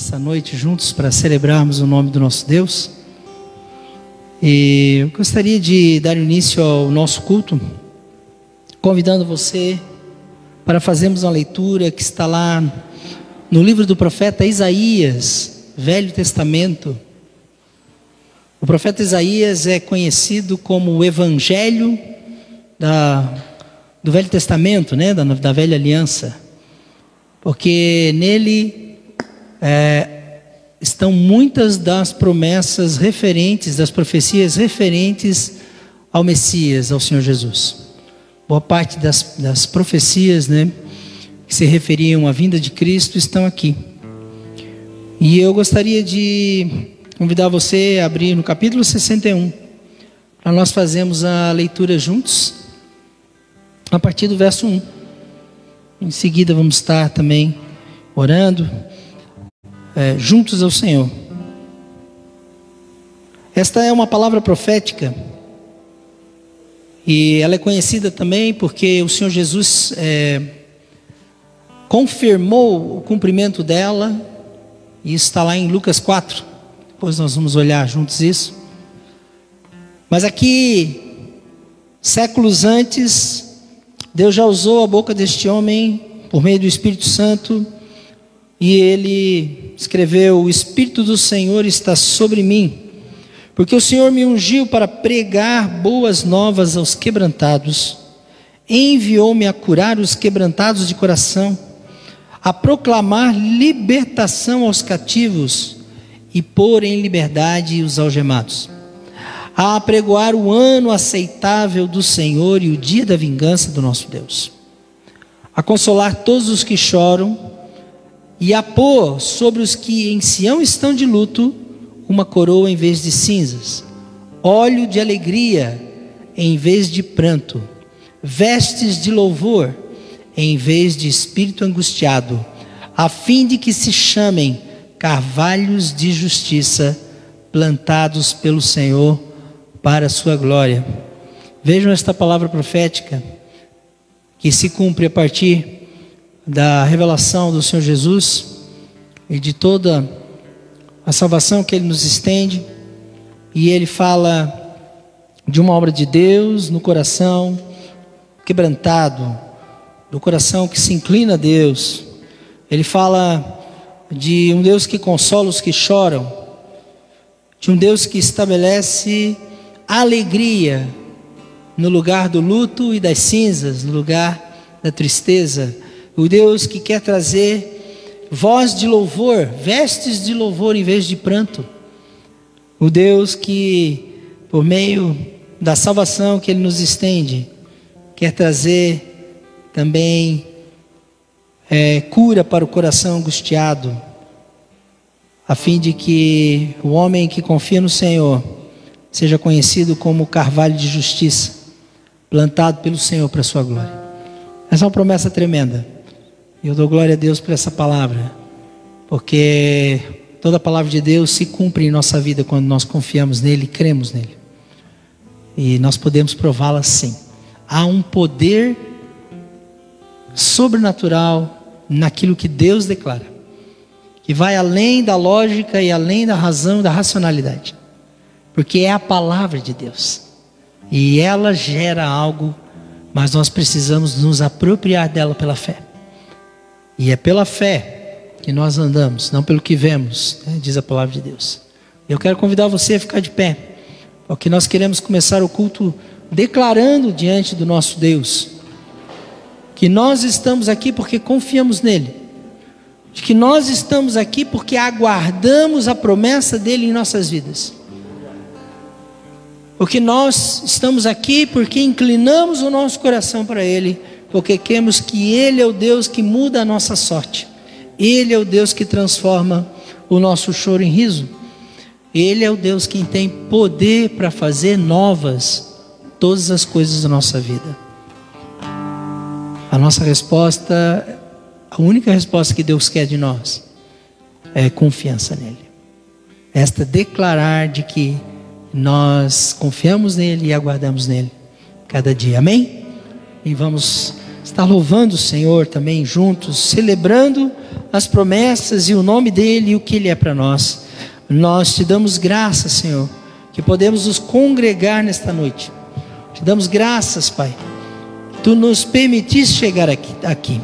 nessa noite juntos para celebrarmos o nome do nosso Deus. E eu gostaria de dar início ao nosso culto, convidando você para fazermos uma leitura que está lá no livro do profeta Isaías, Velho Testamento. O profeta Isaías é conhecido como o Evangelho do Velho Testamento, né? da Velha Aliança, porque nele estão muitas das promessas referentes, das profecias referentes ao Messias, ao Senhor Jesus. Boa parte das profecias, né, que se referiam à vinda de Cristo estão aqui. E eu gostaria de convidar você a abrir no capítulo 61, para nós fazermos a leitura juntos, a partir do verso 1. Em seguida vamos estar também orando juntos ao Senhor. Esta é uma palavra profética, e ela é conhecida também porque o Senhor Jesus confirmou o cumprimento dela, e isso está lá em Lucas 4, depois nós vamos olhar juntos isso. Mas aqui, séculos antes, Deus já usou a boca deste homem, por meio do Espírito Santo, e ele escreveu: o Espírito do Senhor está sobre mim, porque o Senhor me ungiu para pregar boas novas aos quebrantados, enviou-me a curar os quebrantados de coração, a proclamar libertação aos cativos e pôr em liberdade os algemados, a apregoar o ano aceitável do Senhor e o dia da vingança do nosso Deus, a consolar todos os que choram e a pôr sobre os que em Sião estão de luto uma coroa em vez de cinzas, óleo de alegria em vez de pranto, vestes de louvor em vez de espírito angustiado, a fim de que se chamem carvalhos de justiça, plantados pelo Senhor para a sua glória. Vejam esta palavra profética que se cumpre a partir da revelação do Senhor Jesus e de toda a salvação que Ele nos estende. E Ele fala de uma obra de Deus no coração quebrantado, do coração que se inclina a Deus. Ele fala de um Deus que consola os que choram, de um Deus que estabelece alegria no lugar do luto e das cinzas, no lugar da tristeza. O Deus que quer trazer voz de louvor, vestes de louvor em vez de pranto. O Deus que, por meio da salvação que Ele nos estende, quer trazer também cura para o coração angustiado, a fim de que o homem que confia no Senhor seja conhecido como carvalho de justiça, plantado pelo Senhor para a sua glória. Essa é uma promessa tremenda. Eu dou glória a Deus por essa palavra, porque toda a palavra de Deus se cumpre em nossa vida quando nós confiamos nele e cremos nele. E nós podemos prová-la sim. Há um poder sobrenatural naquilo que Deus declara, que vai além da lógica e além da razão e da racionalidade, porque é a palavra de Deus e ela gera algo, mas nós precisamos nos apropriar dela pela fé. E é pela fé que nós andamos, não pelo que vemos, né? Diz a palavra de Deus. Eu quero convidar você a ficar de pé, porque nós queremos começar o culto declarando diante do nosso Deus que nós estamos aqui porque confiamos nele, de que nós estamos aqui porque aguardamos a promessa dele em nossas vidas, porque nós estamos aqui porque inclinamos o nosso coração para ele, porque cremos que ele é o Deus que muda a nossa sorte, ele é o Deus que transforma o nosso choro em riso, ele é o Deus que tem poder para fazer novas todas as coisas da nossa vida. A nossa resposta, a única resposta que Deus quer de nós é confiança nele. Esta declarar de que nós confiamos nele e aguardamos nele cada dia. Amém? E vamos estar louvando o Senhor também juntos, celebrando as promessas e o nome dEle e o que Ele é para nós. Nós te damos graças, Senhor, que podemos nos congregar nesta noite. Te damos graças, Pai. Tu nos permitiste chegar aqui.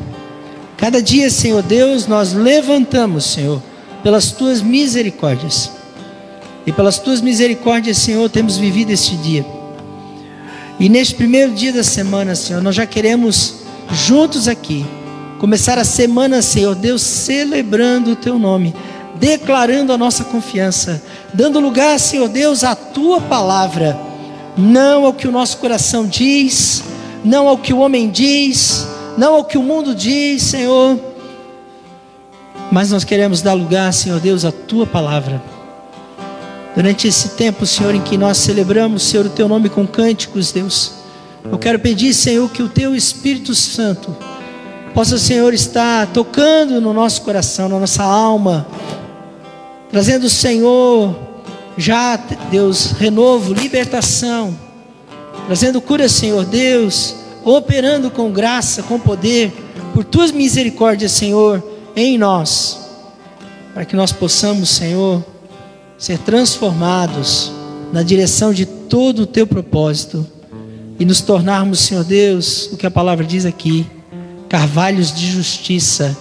Cada dia, Senhor Deus, nós levantamos, Senhor, pelas Tuas misericórdias. E pelas Tuas misericórdias, Senhor, temos vivido este dia. E neste primeiro dia da semana, Senhor, nós já queremos juntos aqui começar a semana, Senhor Deus, celebrando o Teu nome, declarando a nossa confiança, dando lugar, Senhor Deus, à Tua palavra, não ao que o nosso coração diz, não ao que o homem diz, não ao que o mundo diz, Senhor, mas nós queremos dar lugar, Senhor Deus, à Tua palavra. Durante esse tempo, Senhor, em que nós celebramos, Senhor, o Teu nome com cânticos, Deus, eu quero pedir, Senhor, que o Teu Espírito Santo possa, Senhor, estar tocando no nosso coração, na nossa alma, trazendo, Senhor, já, Deus, renovo, libertação, trazendo cura, Senhor Deus, operando com graça, com poder, por Tuas misericórdias, Senhor, em nós, para que nós possamos, Senhor, ser transformados na direção de todo o Teu propósito e nos tornarmos, Senhor Deus, o que a palavra diz aqui, carvalhos de justiça,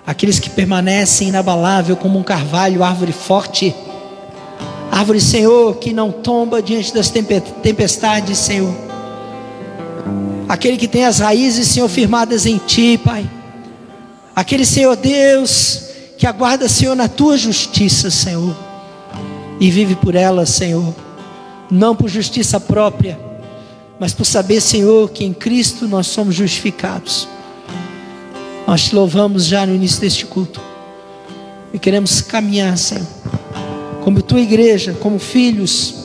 aqueles que permanecem inabalável como um carvalho, árvore forte, árvore, Senhor, que não tomba diante das tempestades, Senhor, aquele que tem as raízes, Senhor, firmadas em Ti, Pai, aquele, Senhor Deus, que aguarda, Senhor, na Tua justiça, Senhor, e vive por ela, Senhor, não por justiça própria, mas por saber, Senhor, que em Cristo nós somos justificados. Nós Te louvamos já no início deste culto e queremos caminhar, Senhor, como Tua igreja, como filhos,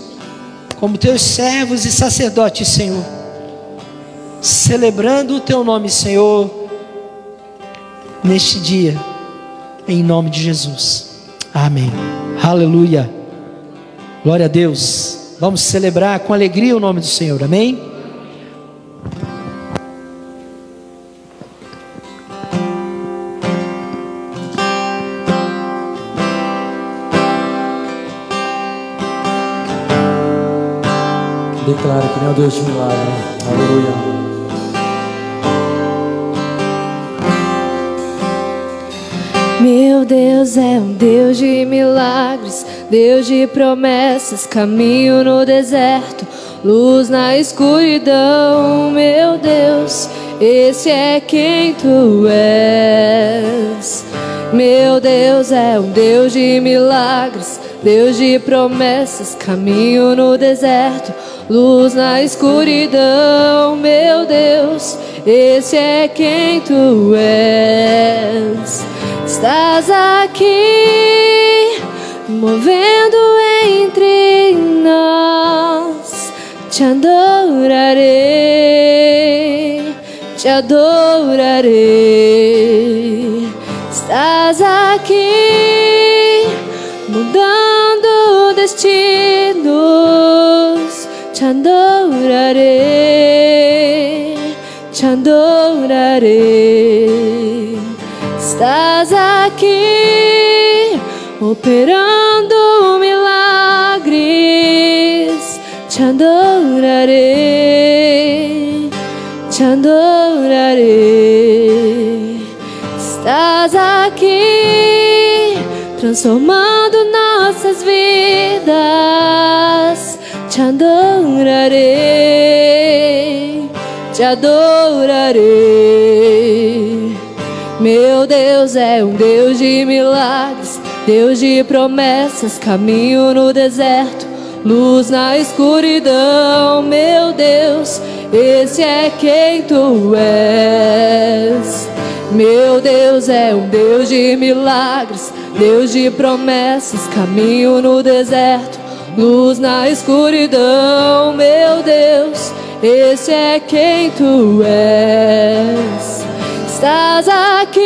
como Teus servos e sacerdotes, Senhor, celebrando o Teu nome, Senhor, neste dia, em nome de Jesus. Amém. Aleluia. Glória a Deus. Vamos celebrar com alegria o nome do Senhor. Amém? Declara que Ele é um Deus de milagre. Aleluia. Meu Deus é um Deus de milagres, Deus de promessas, caminho no deserto, luz na escuridão. Meu Deus, esse é quem Tu és. Meu Deus é um Deus de milagres, Deus de promessas, caminho no deserto, luz na escuridão. Meu Deus, esse é quem Tu és. Estás aqui, movendo entre nós. Te adorarei, Te adorarei. Estás aqui, mudando destinos. Te adorarei, Te adorarei. Estás aqui, operando milagres. Te adorarei, Te adorarei. Estás aqui, transformando nossas vidas. Te adorarei, Te adorarei. Meu Deus é um Deus de milagres, Deus de promessas, caminho no deserto, luz na escuridão. Meu Deus, esse é quem Tu és. Meu Deus é um Deus de milagres, Deus de promessas, caminho no deserto, luz na escuridão. Meu Deus, esse é quem Tu és. Estás aqui,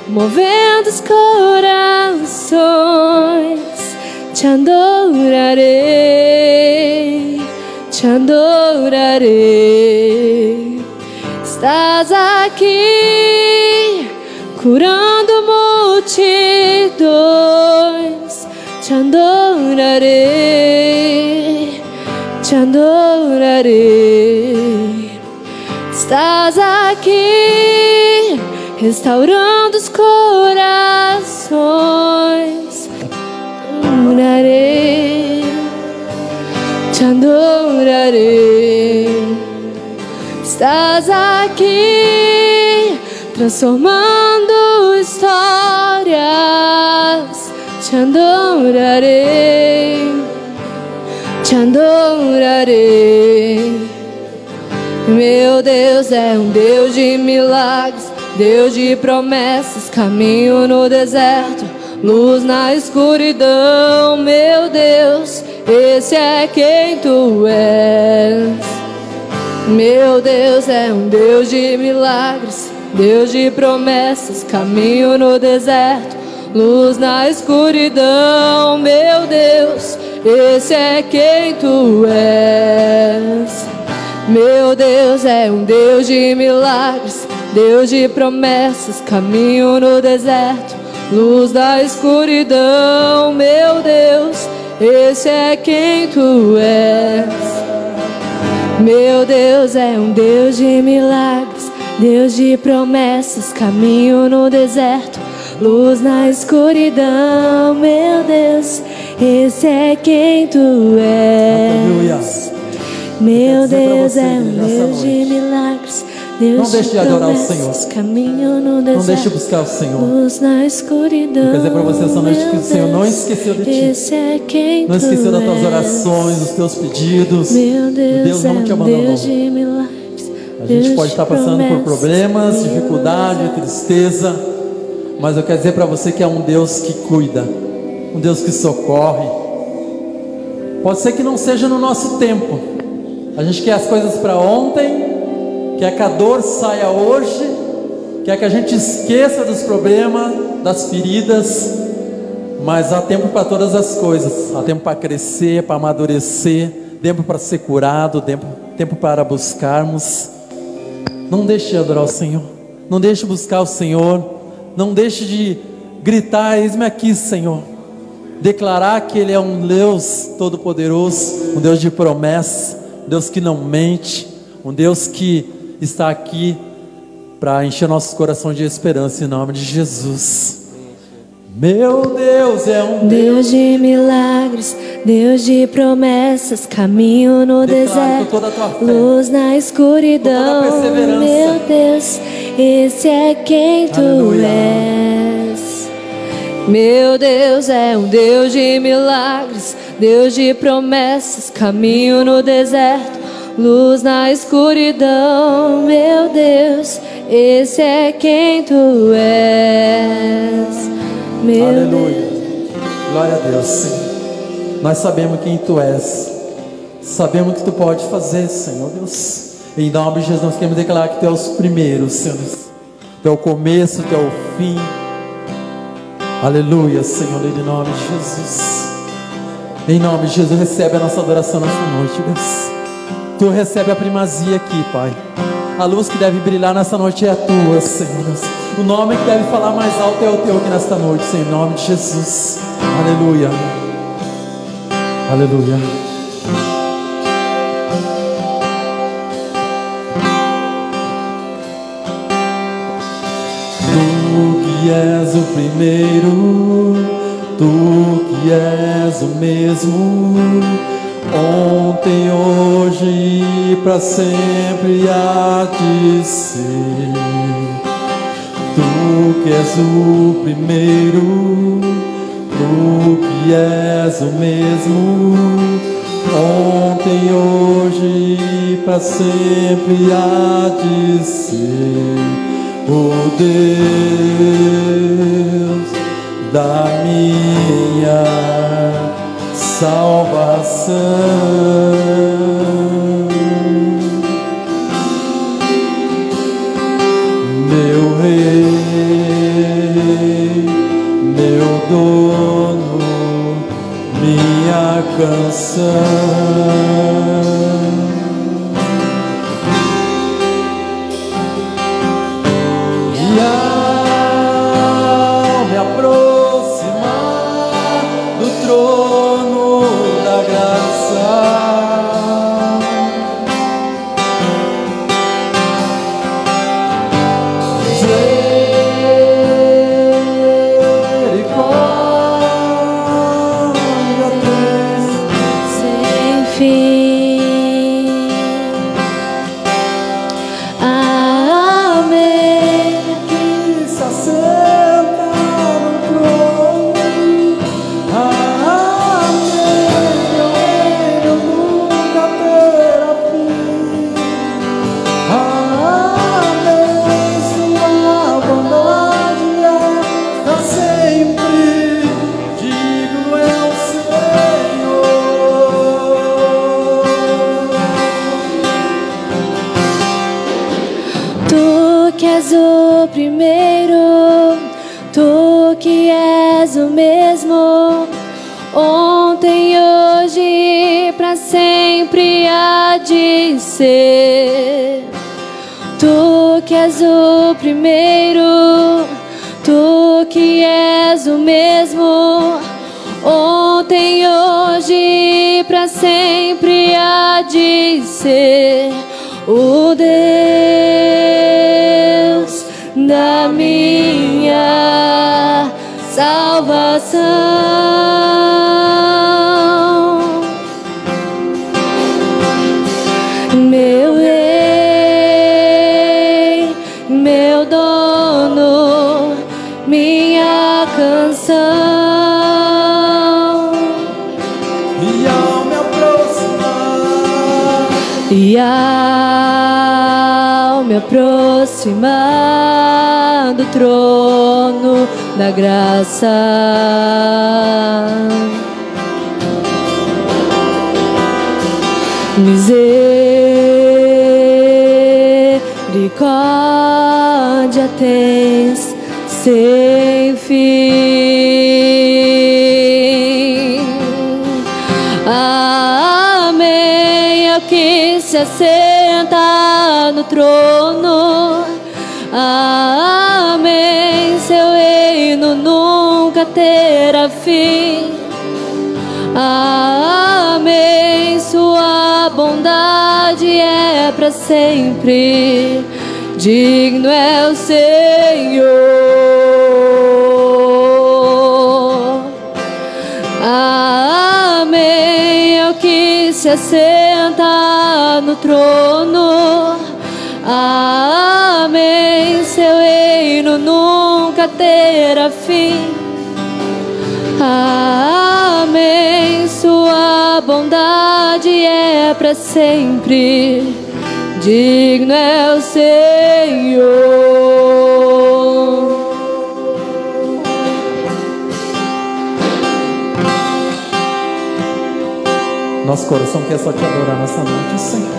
movendo os corações. Te adorarei, Te adorarei. Estás aqui, curando adorarei, te adorarei. Estás aqui, restaurando os corações. Adorarei, te adorarei. Estás aqui, transformando histórias. Te adorarei, te adorarei. Meu Deus é um Deus de milagres, Deus de promessas, caminho no deserto, luz na escuridão. Meu Deus, esse é quem tu és. Meu Deus é um Deus de milagres, Deus de promessas, caminho no deserto, luz na escuridão. Meu Deus, esse é quem tu és. Meu Deus é um Deus de milagres, Deus de promessas, caminho no deserto, luz da escuridão. Meu Deus, esse é quem tu és. Meu Deus é um Deus de milagres, Deus de promessas, caminho no deserto, luz na escuridão. Meu Deus, esse é quem tu és. Meu Deus é um Deus de milagres, Deus de promessas, caminho no deserto, não deixe de buscar o Senhor. Luz na escuridão. Eu quero dizer para você essa noite que o Senhor não esqueceu de ti. Esse é quem não esqueceu das tuas és. orações, dos teus pedidos. Meu Deus não te é um abandonou. Deus de milagres, A gente Deus pode estar de passando por promessas, problemas, caminho no dificuldade, deserto. tristeza, mas eu quero dizer para você que é um Deus que cuida, um Deus que socorre. Pode ser que não seja no nosso tempo. A gente quer as coisas para ontem, quer que a dor saia hoje, quer que a gente esqueça dos problemas, das feridas, mas há tempo para todas as coisas. Há tempo para crescer, para amadurecer, tempo para ser curado, tempo para buscarmos. Não deixe de adorar o Senhor, não deixe de buscar o Senhor, não deixe de gritar: eis-me aqui, Senhor. Declarar que Ele é um Deus todo-poderoso, um Deus de promessa, um Deus que não mente, um Deus que está aqui para encher nossos corações de esperança, em nome de Jesus. Meu Deus é um Deus de milagres, Deus de promessas, caminho no Declaro com deserto, toda a tua fé, luz na escuridão. com toda a perseverança. Meu Deus, esse é quem tu Aleluia. és. Meu Deus é um Deus de milagres, Deus de promessas, caminho no deserto, luz na escuridão. Meu Deus, esse é quem tu és. Meu Aleluia. Glória a Deus, Senhor. Nós sabemos quem Tu és, sabemos o que Tu pode fazer, Senhor Deus. Em nome de Jesus, nós queremos declarar que Tu és o primeiro, Senhor. Tu é o começo, Tu é o fim. Aleluia, Senhor, em nome de Jesus. Em nome de Jesus, recebe a nossa adoração nessa noite, Deus. Tu recebe a primazia aqui, Pai. A luz que deve brilhar nessa noite é a Tua, Senhor Deus. O nome que deve falar mais alto é o Teu aqui nesta noite, Senhor, em nome de Jesus. Aleluia. Aleluia. Tu que és o primeiro, Tu que és o mesmo, ontem, hoje e para sempre há de ser. Tu que és o primeiro, Tu que és o mesmo, ontem, hoje e para sempre há de ser. Oh Deus da minha salvação, meu Rei, meu dono, minha canção. E ao me aproximar do trono fim. Amém. Que se assenta no trono. Amém. Meu reino nunca terá fim. Amém. Sua bondade é pra sempre. Digno é o Senhor. Tu que és o primeiro, tu que és o mesmo, ontem, hoje e pra sempre há de ser. Tu que és o primeiro, tu que és o mesmo, ontem, hoje e pra sempre há de ser. O Deus da minha salvação, meu Rei, meu dono, minha canção. E ao me aproximar, E ao me aproximar do trono da graça, misericórdia tens sem fim. Amém. É o que se assenta no trono. Amém. Seu reino nunca terá fim. Amém. Sua bondade é para sempre. Digno é o Senhor. Amém. É o que se assenta no trono. Amém. Seu reino nunca terá fim. Amém. Sua bondade é para sempre. Digno é o Senhor. nosso coração quer só te adorar nessa noite, Senhor.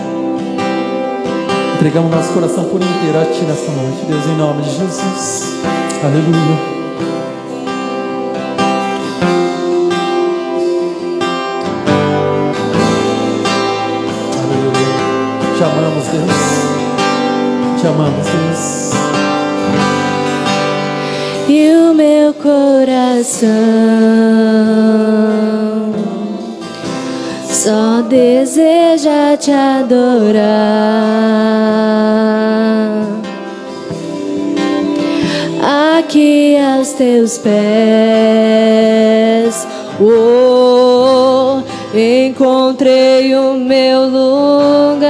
Entregamos nosso coração por inteiro a Ti nessa noite, Deus, em nome de Jesus. Aleluia. Te amamos, Deus. Te amamos, Deus. E o meu coração só deseja te adorar. Aqui aos teus pés, oh, encontrei o meu lugar.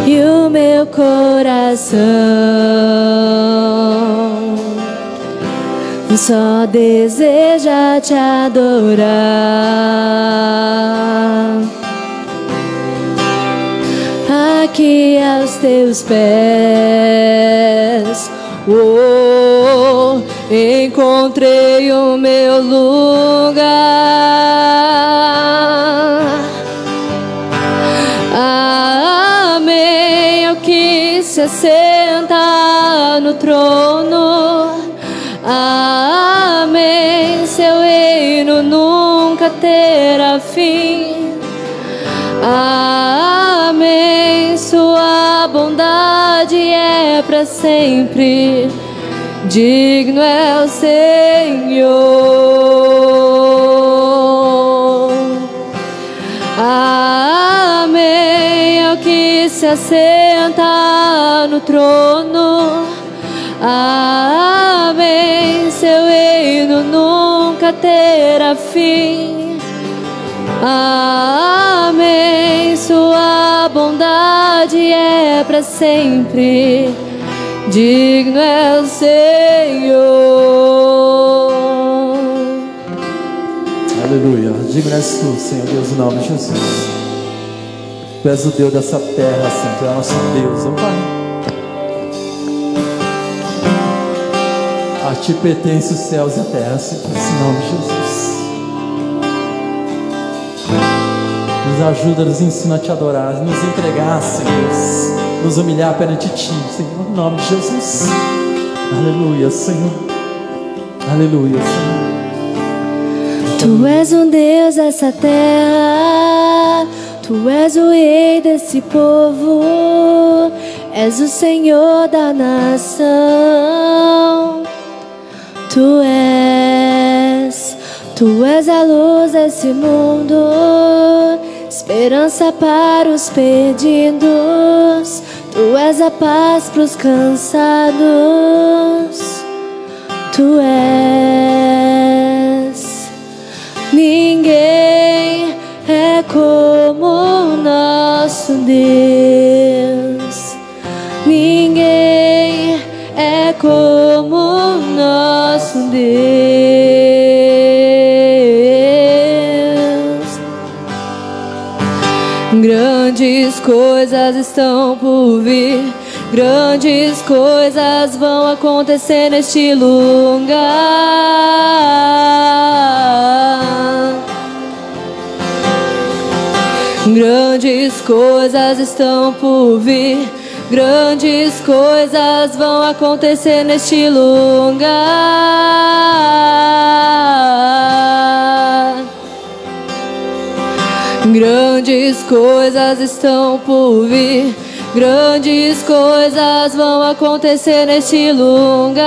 E o meu coração só deseja te adorar. Aqui aos teus pés, oh, encontrei o meu lugar. Amém. É o que se assenta no trono. Amém. Seu reino nunca terá fim. Amém. Sua bondade é para sempre. Digno é o Senhor. Amém. É o que se assenta no trono. Amém. Seu reino nunca nunca terá fim. Amém. Sua bondade é para sempre. Digno é o Senhor. Aleluia. Digno és tu, Senhor Deus, em nome de Jesus. Tu és o Deus dessa terra, Senhor. Tu és nosso Deus, ó Pai. A ti pertence os céus e a terra, Senhor, em nome de Jesus. Nos ajuda, nos ensina a te adorar, nos entregar, Senhor Deus, nos humilhar perante ti, Senhor, em nome de Jesus. Aleluia, Senhor. Aleluia, Senhor. Tu és um Deus dessa terra, tu és o rei desse povo, és o Senhor da nação. Tu és a luz desse mundo, esperança para os perdidos. Tu és a paz para os cansados. Tu és. Ninguém é como o nosso Deus. Ninguém é como o nosso Deus. Grandes coisas estão por vir, grandes coisas vão acontecer neste lugar. Grandes coisas estão por vir, grandes coisas vão acontecer neste lugar. Grandes coisas estão por vir, grandes coisas vão acontecer neste lugar.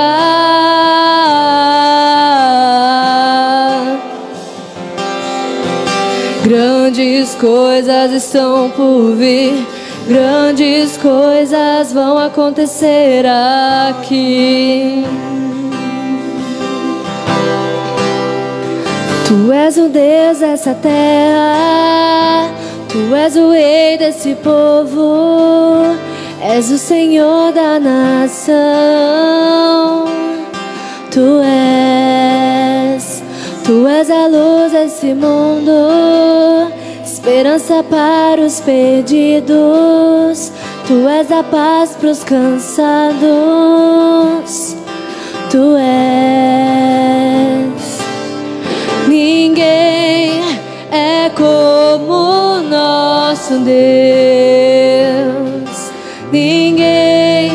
Grandes coisas estão por vir, grandes coisas vão acontecer aqui. Tu és o Deus dessa terra, tu és o rei desse povo, és o Senhor da nação. Tu és a luz desse mundo, esperança para os perdidos. Tu és a paz para os cansados. Tu és. Ninguém é como o nosso Deus. Ninguém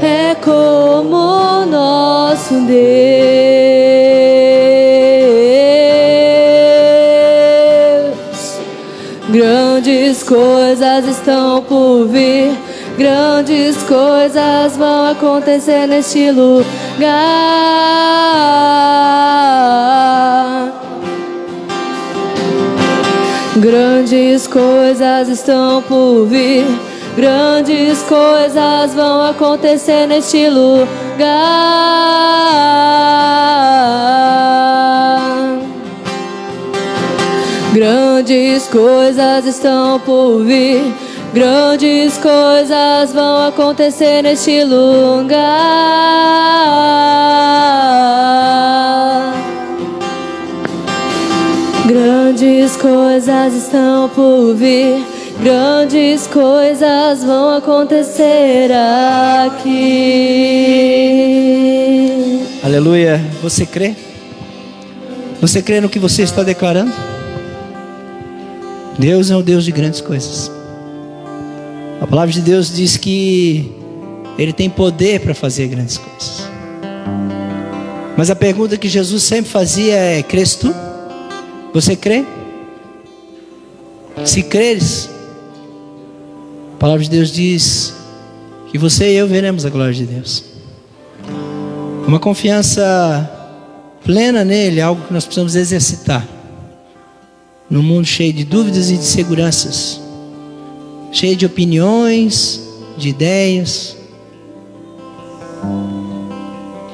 é como o nosso Deus. Grandes coisas estão por vir, grandes coisas vão acontecer neste lugar. Grandes coisas estão por vir, grandes coisas vão acontecer neste lugar. Grandes coisas estão por vir, grandes coisas vão acontecer neste lugar. Grandes coisas estão por vir, grandes coisas vão acontecer aqui. Aleluia. Você crê? Você crê no que você está declarando? Deus é um Deus de grandes coisas. A palavra de Deus diz que Ele tem poder para fazer grandes coisas. Mas a pergunta que Jesus sempre fazia é: crês tu? Você crê? Se creres, a palavra de Deus diz que você e eu veremos a glória de Deus. Uma confiança plena nele, algo que nós precisamos exercitar num mundo cheio de dúvidas e de inseguranças, cheio de opiniões, de ideias.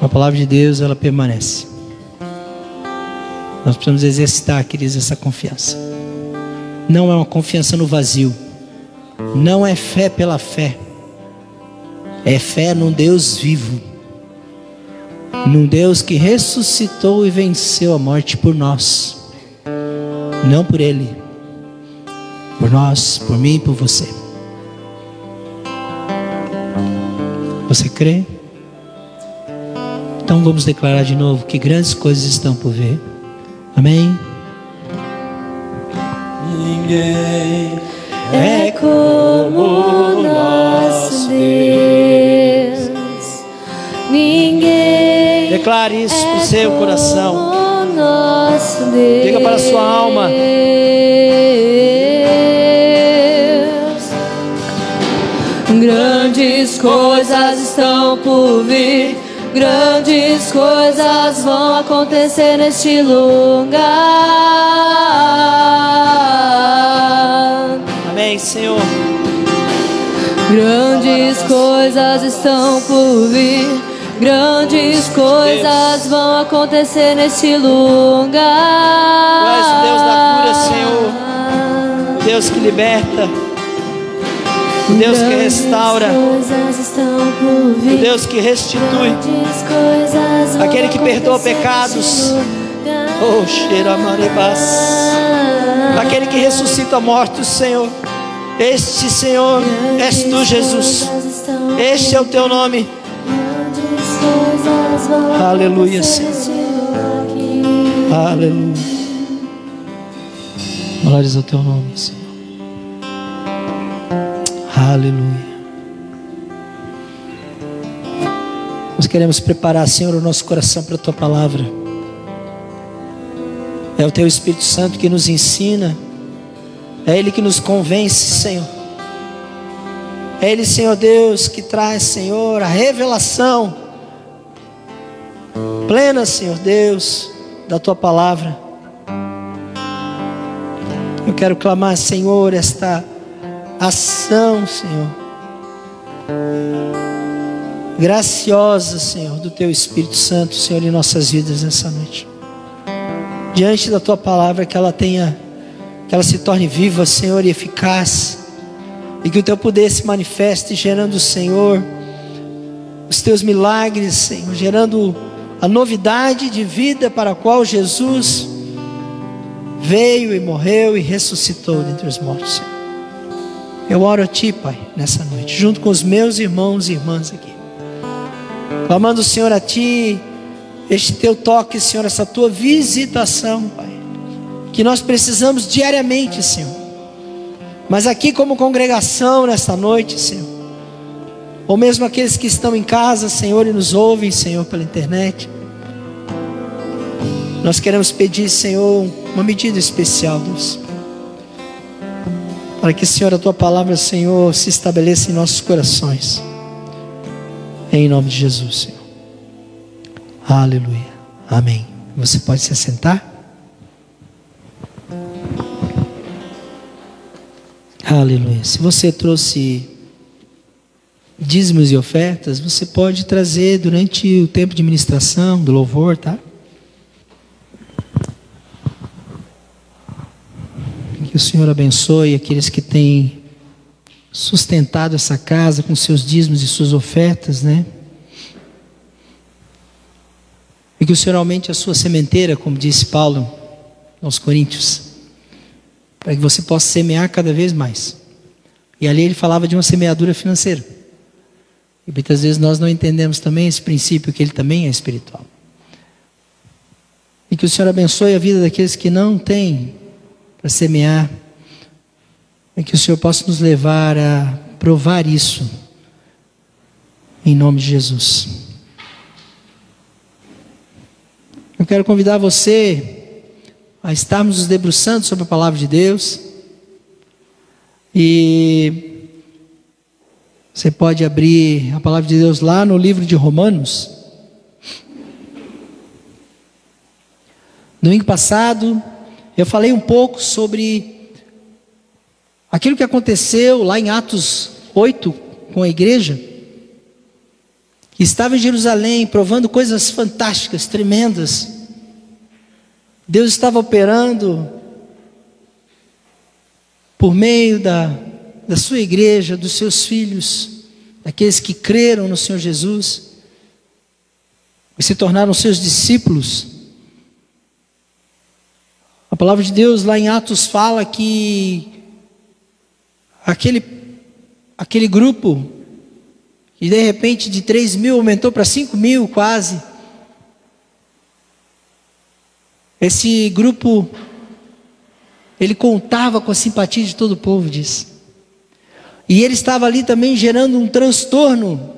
A palavra de Deus, ela permanece. Nós precisamos exercitar, queridos, essa confiança. Não é uma confiança no vazio. Não é fé pela fé. É fé num Deus vivo. Num Deus que ressuscitou e venceu a morte por nós. Não por Ele. Por nós, por mim e por você. Você crê? Então vamos declarar de novo que grandes coisas estão por vir. Amém? Ninguém é como nosso Deus. Ninguém declare isso no seu coração. Nosso Deus. Diga para a sua alma. Grandes coisas estão por vir. Grandes coisas vão acontecer neste lugar. Amém, Senhor. Grandes coisas estão por vir. Grandes coisas vão acontecer neste lugar. Tu és o Deus da cura, Senhor. O Deus que liberta. O Deus que restaura. O Deus que restitui. Aquele que perdoa pecados. Oh, Xeramarebas. Aquele que ressuscita mortos, Senhor. Este, Senhor, és tu, Jesus. Este é o teu nome. Aleluia, Senhor. Aleluia. Glórias ao teu nome, Senhor. Aleluia. Nós queremos preparar, Senhor, o nosso coração para a tua palavra. É o teu Espírito Santo que nos ensina. É Ele que nos convence, Senhor. É Ele, Senhor Deus, que traz, Senhor, a revelação plena, Senhor Deus, da tua palavra. Eu quero clamar, Senhor, esta ação, Senhor, graciosa, Senhor, do teu Espírito Santo, Senhor, em nossas vidas nessa noite. Diante da tua palavra, que ela se torne viva, Senhor, e eficaz, e que o teu poder se manifeste, gerando, Senhor, os teus milagres, Senhor, gerando a novidade de vida para a qual Jesus veio e morreu e ressuscitou dentre os mortos, Senhor. Eu oro a Ti, Pai, nessa noite, junto com os meus irmãos e irmãs aqui, clamando, Senhor, a Ti, este Teu toque, Senhor, essa Tua visitação, Pai, que nós precisamos diariamente, Senhor, mas aqui como congregação nesta noite, Senhor, ou mesmo aqueles que estão em casa, Senhor, e nos ouvem, Senhor, pela internet, nós queremos pedir, Senhor, uma medida especial, Deus, para que, Senhor, a Tua palavra, Senhor, se estabeleça em nossos corações, em nome de Jesus, Senhor. Aleluia, amém. Você pode se assentar? Aleluia. Se você trouxe dízimos e ofertas, você pode trazer durante o tempo de ministração, do louvor, tá? Que o Senhor abençoe aqueles que têm sustentado essa casa com seus dízimos e suas ofertas, né? E que o Senhor aumente a sua sementeira, como disse Paulo aos Coríntios, para que você possa semear cada vez mais. E ali ele falava de uma semeadura financeira. E muitas vezes nós não entendemos também esse princípio, que ele também é espiritual. E que o Senhor abençoe a vida daqueles que não têm para semear. E que o Senhor possa nos levar a provar isso, em nome de Jesus. Eu quero convidar você a estarmos nos debruçando sobre a palavra de Deus. E você pode abrir a palavra de Deus lá no livro de Romanos. Domingo passado eu falei um pouco sobre aquilo que aconteceu lá em Atos 8 com a igreja, que estava em Jerusalém provando coisas fantásticas, tremendas. Deus estava operando por meio da sua igreja, dos seus filhos, daqueles que creram no Senhor Jesus e se tornaram seus discípulos. A palavra de Deus lá em Atos fala que aquele grupo, que de repente de 3.000 aumentou para 5.000 quase, esse grupo, ele contava com a simpatia de todo o povo, diz. E ele estava ali também gerando um transtorno.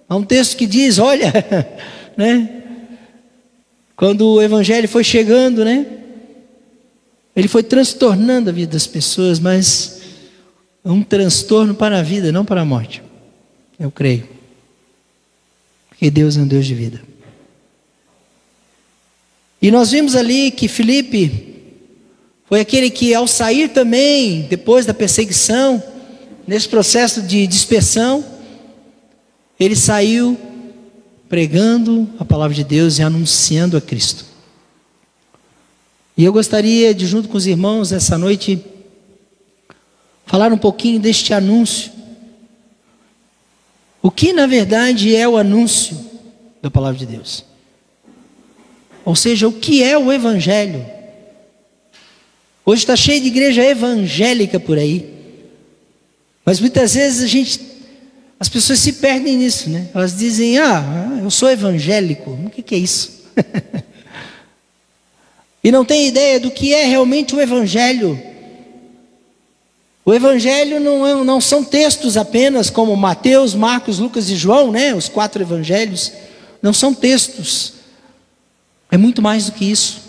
Há um texto que diz, olha, né? Quando o evangelho foi chegando, né? Ele foi transtornando a vida das pessoas, mas um transtorno para a vida, não para a morte. Eu creio. Porque Deus é um Deus de vida. E nós vimos ali que Filipe foi aquele que, ao sair também, depois da perseguição, nesse processo de dispersão, ele saiu pregando a palavra de Deus e anunciando a Cristo. E eu gostaria de, junto com os irmãos, essa noite, falar um pouquinho deste anúncio. O que, na verdade, é o anúncio da palavra de Deus? Ou seja, o que é o Evangelho? Hoje está cheio de igreja evangélica por aí. Mas muitas vezes as pessoas se perdem nisso, né? Elas dizem, eu sou evangélico. O que é isso? E não tem ideia do que é realmente o Evangelho. O Evangelho não são textos apenas como Mateus, Marcos, Lucas e João, né? Os 4 evangelhos. Não são textos. É muito mais do que isso.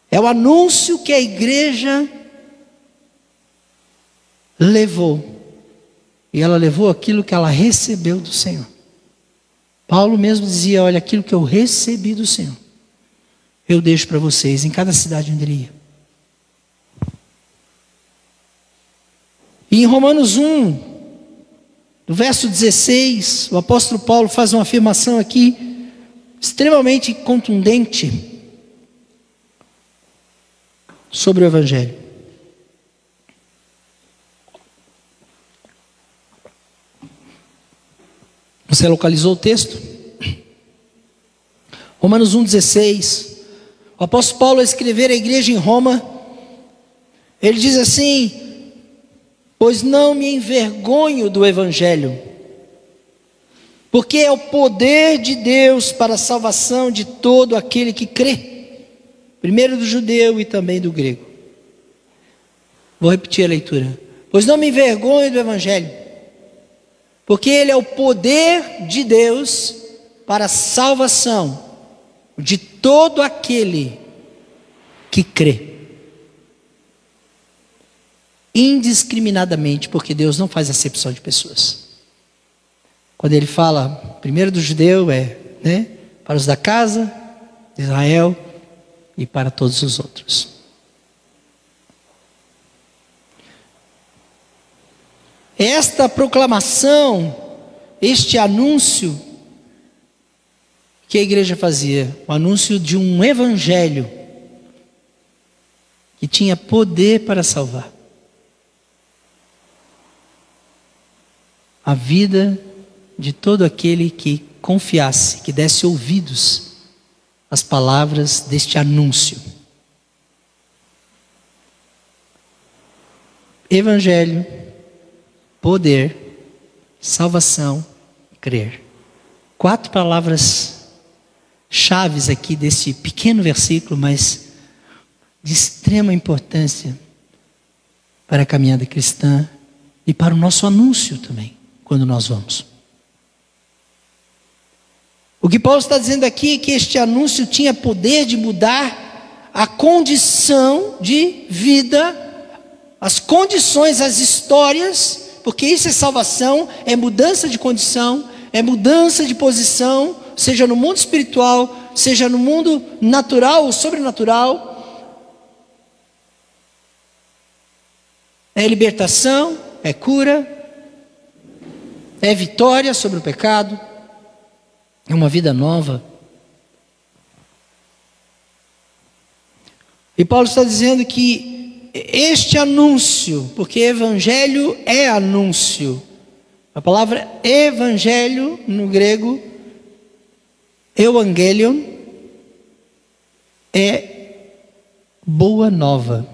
É o anúncio que a igreja levou. E ela levou aquilo que ela recebeu do Senhor. Paulo mesmo dizia, olha, aquilo que eu recebi do Senhor, eu deixo para vocês em cada cidade onde ele ia. E em Romanos 1, no verso 16, o apóstolo Paulo faz uma afirmação aqui, extremamente contundente, sobre o Evangelho. Você localizou o texto? Romanos 1,16. O apóstolo Paulo, ao escrever à igreja em Roma, ele diz assim: pois não me envergonho do Evangelho, porque é o poder de Deus para a salvação de todo aquele que crê, primeiro do judeu e também do grego. Vou repetir a leitura. Pois não me envergonho do Evangelho, porque ele é o poder de Deus para a salvação de todo aquele que crê. Indiscriminadamente, porque Deus não faz acepção de pessoas. Quando ele fala, primeiro do judeu para os da casa de Israel e para todos os outros. Esta proclamação, este anúncio que a igreja fazia, o anúncio de um evangelho que tinha poder para salvar a vida de todo aquele que confiasse, que desse ouvidos às palavras deste anúncio. Evangelho, poder, salvação, crer. 4 palavras chaves aqui desse pequeno versículo, mas de extrema importância para a caminhada cristã e para o nosso anúncio também, quando nós vamos. O que Paulo está dizendo aqui é que este anúncio tinha poder de mudar a condição de vida, as condições, as histórias, porque isso é salvação, é mudança de condição, é mudança de posição, seja no mundo espiritual, seja no mundo natural ou sobrenatural. É libertação, é cura, é vitória sobre o pecado, é uma vida nova. E Paulo está dizendo que este anúncio, porque evangelho é anúncio, a palavra evangelho no grego, evangelion, é boa nova.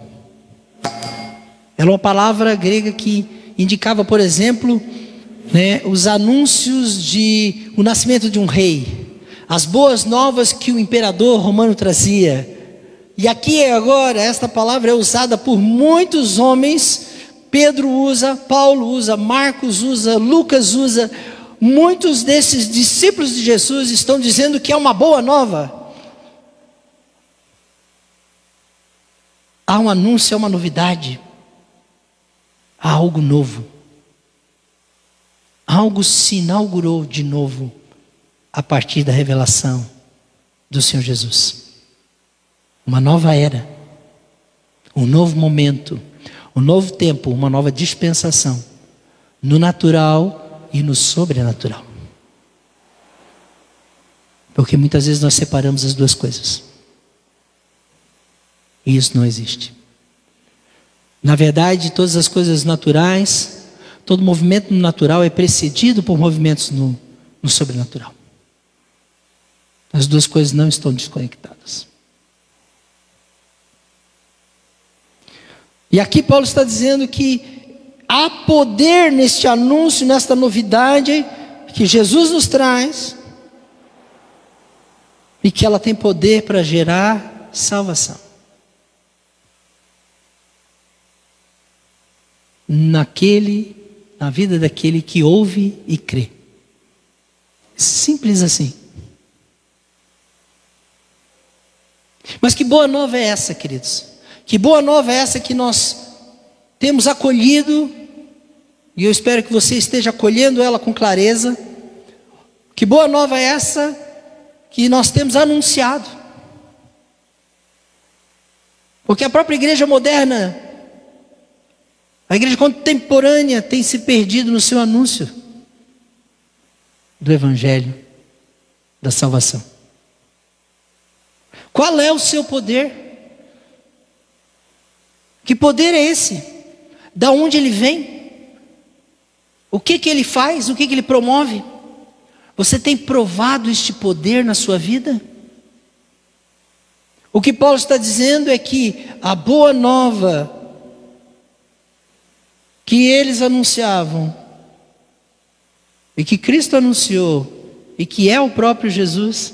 Era uma palavra grega que indicava, por exemplo, os anúncios de o nascimento de um rei, as boas novas que o imperador romano trazia. E aqui agora esta palavra é usada por muitos homens. Pedro usa, Paulo usa, Marcos usa, Lucas usa. Muitos desses discípulos de Jesus estão dizendo que é uma boa nova. Há um anúncio, é uma novidade. Há algo novo. Algo se inaugurou de novo a partir da revelação do Senhor Jesus. Uma nova era, um novo momento, um novo tempo, uma nova dispensação, no natural e no sobrenatural. Porque muitas vezes nós separamos as duas coisas. E isso não existe. Na verdade, todas as coisas naturais, todo movimento no natural é precedido por movimentos no sobrenatural. As duas coisas não estão desconectadas. E aqui Paulo está dizendo que há poder neste anúncio, nesta novidade que Jesus nos traz, e que ela tem poder para gerar salvação. Na vida daquele que ouve e crê. Simples assim. Mas que boa nova é essa, queridos? Que boa nova é essa que nós temos acolhido, e eu espero que você esteja acolhendo ela com clareza. Que boa nova é essa que nós temos anunciado. Porque a própria igreja moderna, a igreja contemporânea, tem se perdido no seu anúncio do evangelho da salvação. Qual é o seu poder? Que poder é esse? Da onde ele vem? O que ele faz? O que ele promove? Você tem provado este poder na sua vida? O que Paulo está dizendo é que a boa nova que eles anunciavam, e que Cristo anunciou, e que é o próprio Jesus,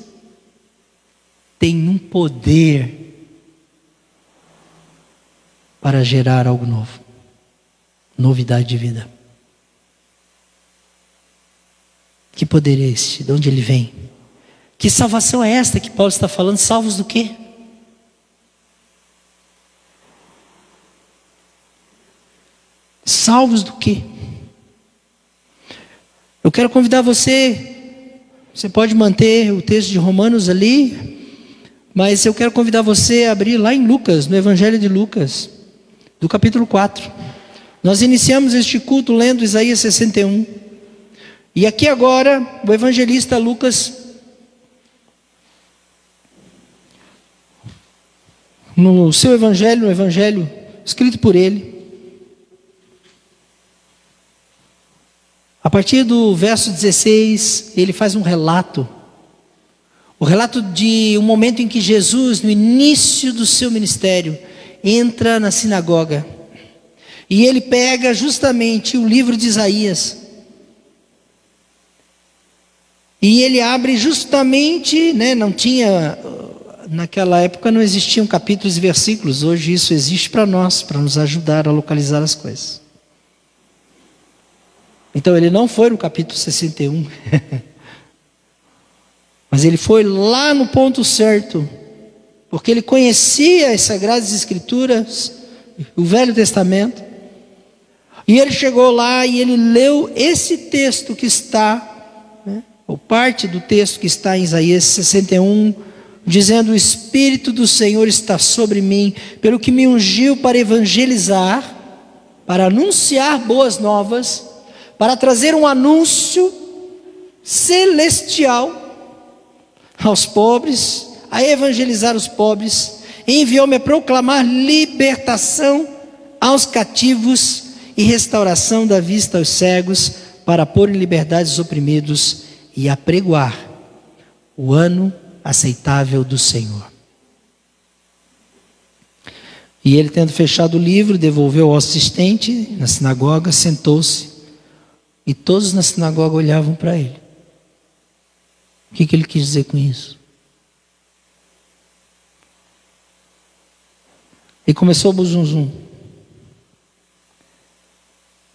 tem um poder para gerar algo novo, novidade de vida. Que poder é este? De onde ele vem? Que salvação é esta que Paulo está falando? Salvos do quê? Salvos do quê? Eu quero convidar você pode manter o texto de Romanos ali, mas eu quero convidar você a abrir lá em Lucas, no Evangelho de Lucas, do capítulo 4. Nós iniciamos este culto lendo Isaías 61. E aqui agora, o evangelista Lucas, no seu evangelho, no evangelho escrito por ele, a partir do verso 16, ele faz um relato. O relato de um momento em que Jesus, no início do seu ministério, entra na sinagoga. E ele pega justamente o livro de Isaías. E ele abre justamente, não tinha, naquela época não existiam capítulos e versículos. Hoje isso existe para nós, para nos ajudar a localizar as coisas. Então ele não foi no capítulo 61. Mas ele foi lá no ponto certo, porque ele conhecia as Sagradas Escrituras, o Velho Testamento, e ele chegou lá e ele leu esse texto que está, ou parte do texto que está em Isaías 61, dizendo: o Espírito do Senhor está sobre mim, pelo que me ungiu para evangelizar, para anunciar boas novas, para trazer um anúncio celestial aos pobres, a evangelizar os pobres, enviou-me a proclamar libertação aos cativos e restauração da vista aos cegos, para pôr em liberdade os oprimidos e apregoar o ano aceitável do Senhor. E ele, tendo fechado o livro, devolveu ao assistente na sinagoga, sentou-se, e todos na sinagoga olhavam para ele. O que ele quis dizer com isso? E começou o buzunzum.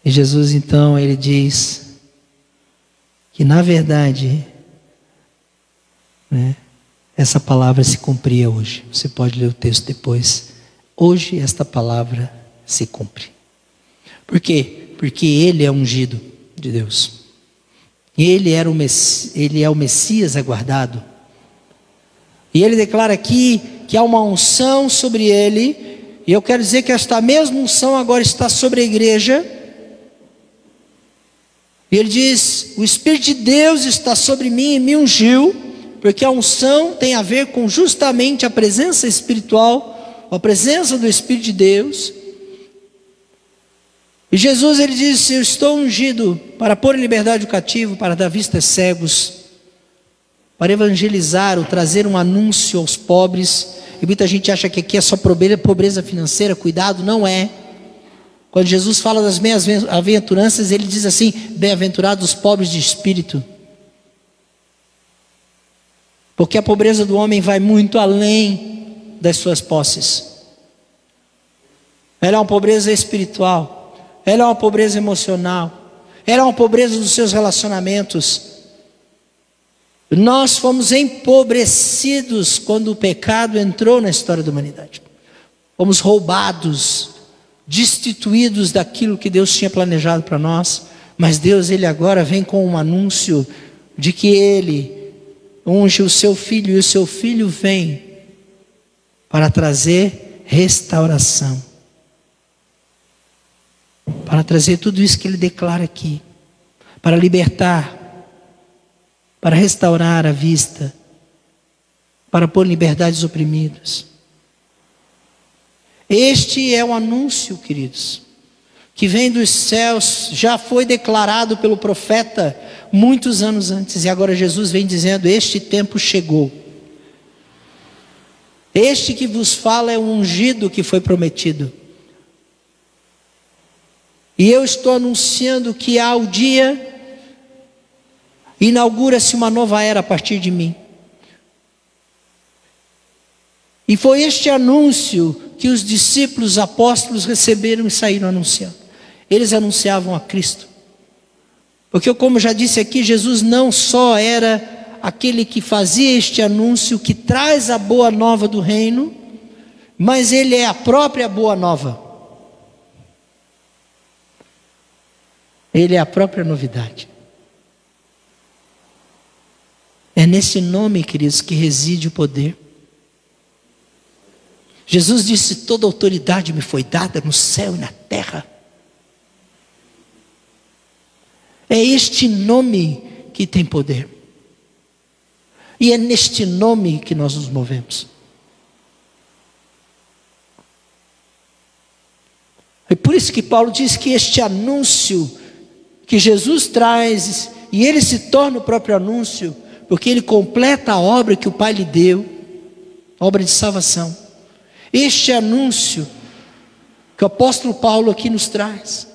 E Jesus, então, ele diz que, na verdade, essa palavra se cumpria hoje. Você pode ler o texto depois. Hoje esta palavra se cumpre. Por quê? Porque ele é ungido de Deus. Ele é o Messias aguardado. E ele declara aqui que há uma unção sobre ele. E eu quero dizer que esta mesma unção agora está sobre a igreja. E ele diz: o Espírito de Deus está sobre mim e me ungiu, porque a unção tem a ver com justamente a presença espiritual, a presença do Espírito de Deus. E Jesus, ele diz: eu estou ungido para pôr em liberdade o cativo, para dar vista aos cegos, para evangelizar, ou trazer um anúncio aos pobres. E muita gente acha que aqui é só pobreza financeira. Cuidado, não é. Quando Jesus fala das bem-aventuranças, ele diz assim: bem-aventurados os pobres de espírito. Porque a pobreza do homem vai muito além das suas posses. Ela é uma pobreza espiritual, ela é uma pobreza emocional, ela é uma pobreza dos seus relacionamentos. Nós fomos empobrecidos quando o pecado entrou na história da humanidade. Fomos roubados, destituídos daquilo que Deus tinha planejado para nós. Mas Deus, ele agora vem com um anúncio de que ele unge o seu filho, e o seu filho vem para trazer restauração, para trazer tudo isso que ele declara aqui, para libertar, para restaurar a vista, para pôr em liberdade os oprimidos. Este é o anúncio, queridos, que vem dos céus, já foi declarado pelo profeta muitos anos antes, e agora Jesus vem dizendo: este tempo chegou. Este que vos fala é o ungido que foi prometido. E eu estou anunciando que há o dia, inaugura-se uma nova era a partir de mim. E foi este anúncio que os discípulos, apóstolos receberam e saíram anunciando. Eles anunciavam a Cristo. Porque, como já disse aqui, Jesus não só era aquele que fazia este anúncio, que traz a boa nova do reino, mas ele é a própria boa nova. Ele é a própria novidade. É nesse nome, queridos, que reside o poder. Jesus disse: toda autoridade me foi dada no céu e na terra. É este nome que tem poder. E é neste nome que nós nos movemos. É por isso que Paulo diz que este anúncio que Jesus traz, e ele se torna o próprio anúncio, porque ele completa a obra que o Pai lhe deu, a obra de salvação. Este anúncio que o apóstolo Paulo aqui nos traz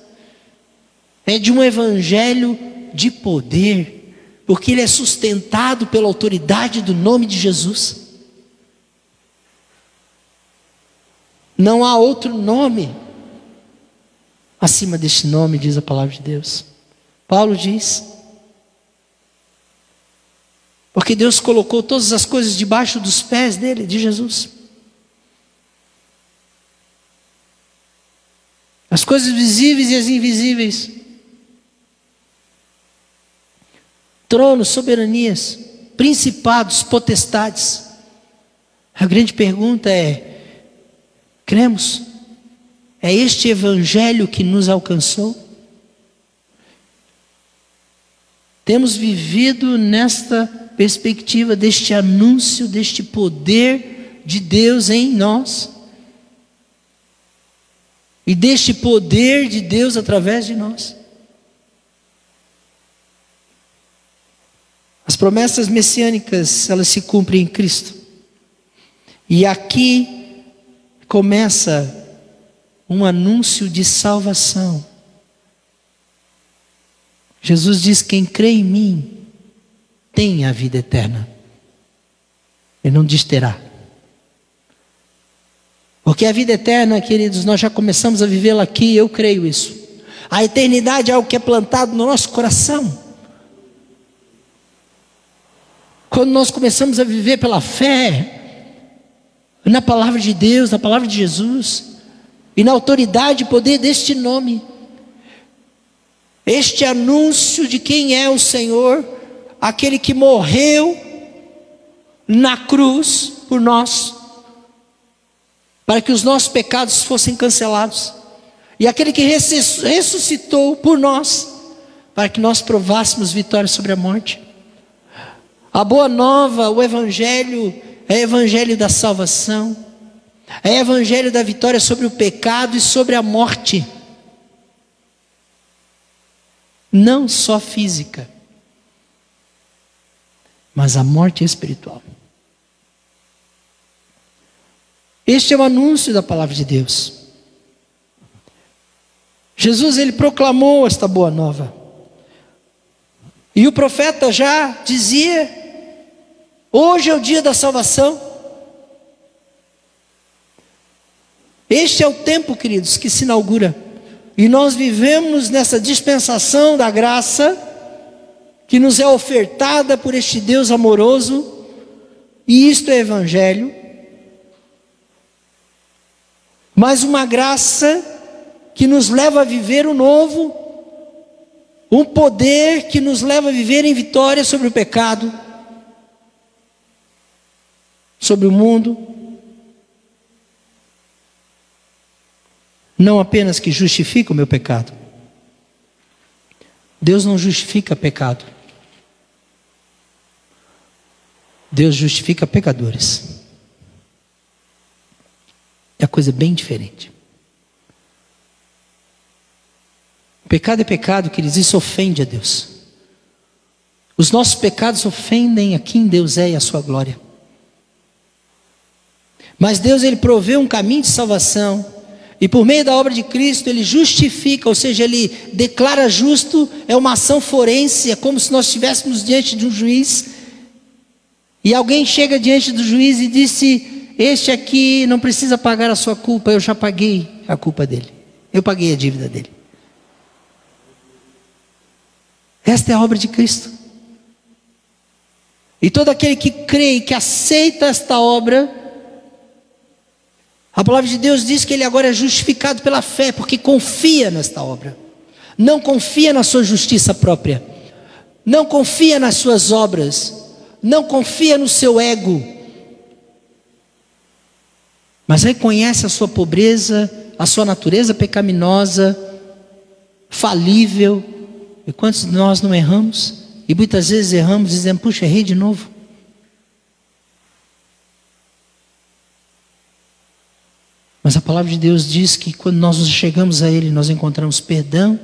é de um evangelho de poder, porque ele é sustentado pela autoridade do nome de Jesus. Não há outro nome acima deste nome, diz a palavra de Deus. Paulo diz: porque Deus colocou todas as coisas debaixo dos pés dele, de Jesus. As coisas visíveis e as invisíveis. Tronos, soberanias, principados, potestades. A grande pergunta é: cremos? É este evangelho que nos alcançou? Temos vivido nesta perspectiva deste anúncio, deste poder de Deus em nós. E deste poder de Deus através de nós. As promessas messiânicas, elas se cumprem em Cristo. E aqui começa um anúncio de salvação. Jesus diz: quem crê em mim tem a vida eterna. Ele não diz terá. Porque a vida eterna, queridos, nós já começamos a vivê-la aqui, eu creio isso. A eternidade é algo que é plantado no nosso coração. Quando nós começamos a viver pela fé, na palavra de Deus, na palavra de Jesus, e na autoridade e poder deste nome, este anúncio de quem é o Senhor, aquele que morreu na cruz por nós, para que os nossos pecados fossem cancelados, e aquele que ressuscitou por nós, para que nós provássemos vitória sobre a morte. A boa nova, o evangelho, é evangelho da salvação, é evangelho da vitória sobre o pecado e sobre a morte, não só física, mas a morte espiritual. Este é o anúncio da palavra de Deus. Jesus, ele proclamou esta boa nova. E o profeta já dizia: hoje é o dia da salvação. Este é o tempo, queridos, que se inaugura. E nós vivemos nessa dispensação da graça que nos é ofertada por este Deus amoroso. E isto é evangelho. Mas uma graça que nos leva a viver o novo, um poder que nos leva a viver em vitória sobre o pecado, sobre o mundo, não apenas que justifica o meu pecado. Deus não justifica pecado, Deus justifica pecadores. É a coisa bem diferente. Pecado é pecado, queridos, isso ofende a Deus. Os nossos pecados ofendem a quem Deus é e a sua glória. Mas Deus, ele proveu um caminho de salvação, e por meio da obra de Cristo ele justifica, ou seja, ele declara justo. É uma ação forense, é como se nós estivéssemos diante de um juiz, e alguém chega diante do juiz e disse: este aqui não precisa pagar a sua culpa, eu já paguei a culpa dele, eu paguei a dívida dele. Esta é a obra de Cristo. E todo aquele que crê e que aceita esta obra, a palavra de Deus diz que ele agora é justificado pela fé, porque confia nesta obra. Não confia na sua justiça própria, não confia nas suas obras, não confia no seu ego, mas reconhece a sua pobreza, a sua natureza pecaminosa, falível. E quantos de nós não erramos? E muitas vezes erramos dizendo: puxa, errei de novo. Mas a palavra de Deus diz que quando nós nos chegamos a Ele, nós encontramos perdão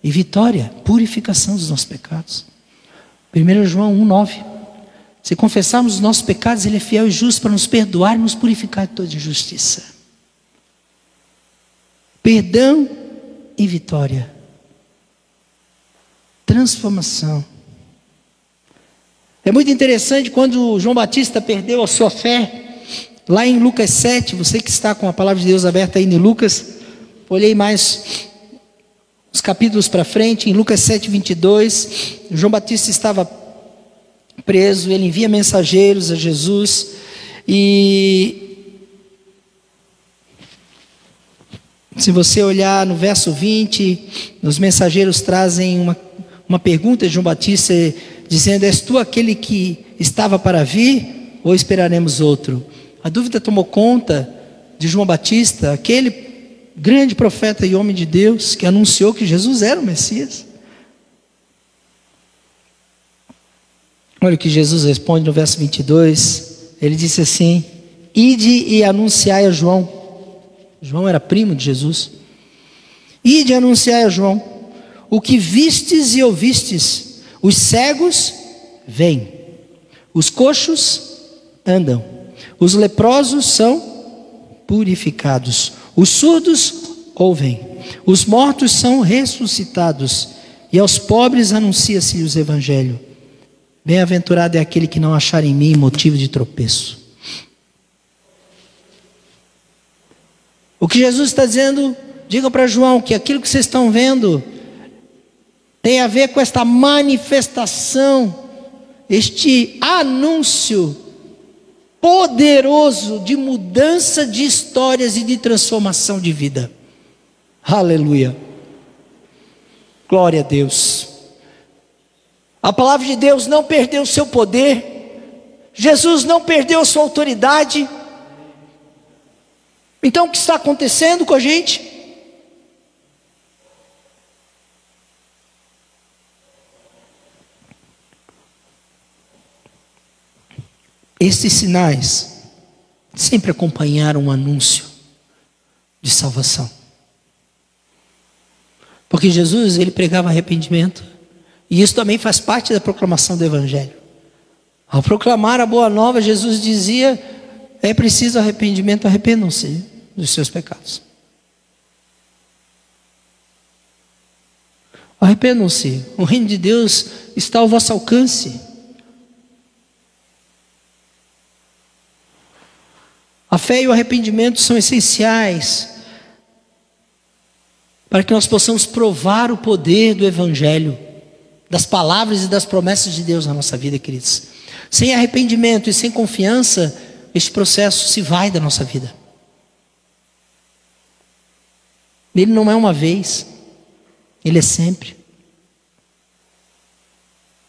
e vitória, purificação dos nossos pecados. 1 João 1,9. Se confessarmos os nossos pecados, Ele é fiel e justo para nos perdoar e nos purificar de toda injustiça. Perdão e vitória. Transformação. É muito interessante quando João Batista perdeu a sua fé, lá em Lucas 7, você que está com a palavra de Deus aberta aí em Lucas, olhei mais os capítulos para frente, em Lucas 7, 22, João Batista estava preso, ele envia mensageiros a Jesus, e se você olhar no verso 20, os mensageiros trazem uma pergunta de João Batista, dizendo: és tu aquele que estava para vir, ou esperaremos outro? A dúvida tomou conta de João Batista, aquele grande profeta e homem de Deus, que anunciou que Jesus era o Messias. Olha o que Jesus responde no verso 22, ele disse assim: ide e anunciai a João. João era primo de Jesus. Ide e anunciai a João o que vistes e ouvistes: os cegos veem, os coxos andam, os leprosos são purificados, os surdos ouvem, os mortos são ressuscitados, e aos pobres anuncia-se o evangelho. Bem-aventurado é aquele que não achar em mim motivo de tropeço. O que Jesus está dizendo, diga para João que aquilo que vocês estão vendo tem a ver com esta manifestação, este anúncio poderoso de mudança de histórias e de transformação de vida. Aleluia. Glória a Deus. A palavra de Deus não perdeu o seu poder. Jesus não perdeu a sua autoridade. Então o que está acontecendo com a gente? Estes sinais sempre acompanharam um anúncio de salvação. Porque Jesus, ele pregava arrependimento. E isso também faz parte da proclamação do Evangelho. Ao proclamar a boa nova, Jesus dizia: é preciso arrependimento, arrependam-se dos seus pecados. Arrependam-se, o reino de Deus está ao vosso alcance. A fé e o arrependimento são essenciais para que nós possamos provar o poder do Evangelho, das palavras e das promessas de Deus na nossa vida, queridos. Sem arrependimento e sem confiança, este processo se vai da nossa vida. Ele não é uma vez, ele é sempre.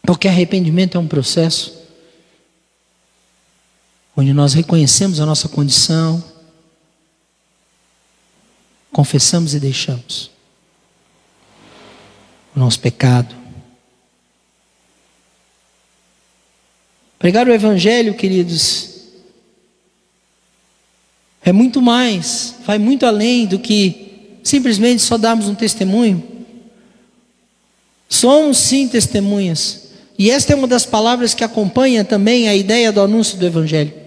Porque arrependimento é um processo onde nós reconhecemos a nossa condição, confessamos e deixamos o nosso pecado. Pregar o Evangelho, queridos, é muito mais, vai muito além do que simplesmente só darmos um testemunho. Somos sim testemunhas, e esta é uma das palavras que acompanha também a ideia do anúncio do Evangelho.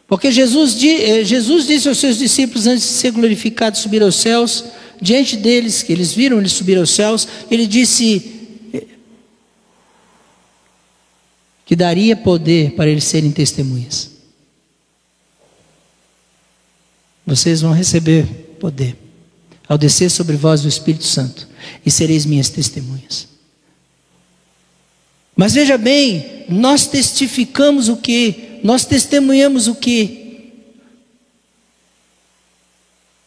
Porque Jesus disse aos seus discípulos, antes de ser glorificado e subir aos céus, diante deles, que eles viram ele subir aos céus, ele disse que daria poder para eles serem testemunhas. Vocês vão receber poder ao descer sobre vós o Espírito Santo, e sereis minhas testemunhas. Mas veja bem, nós testificamos o quê? Nós testemunhamos o quê?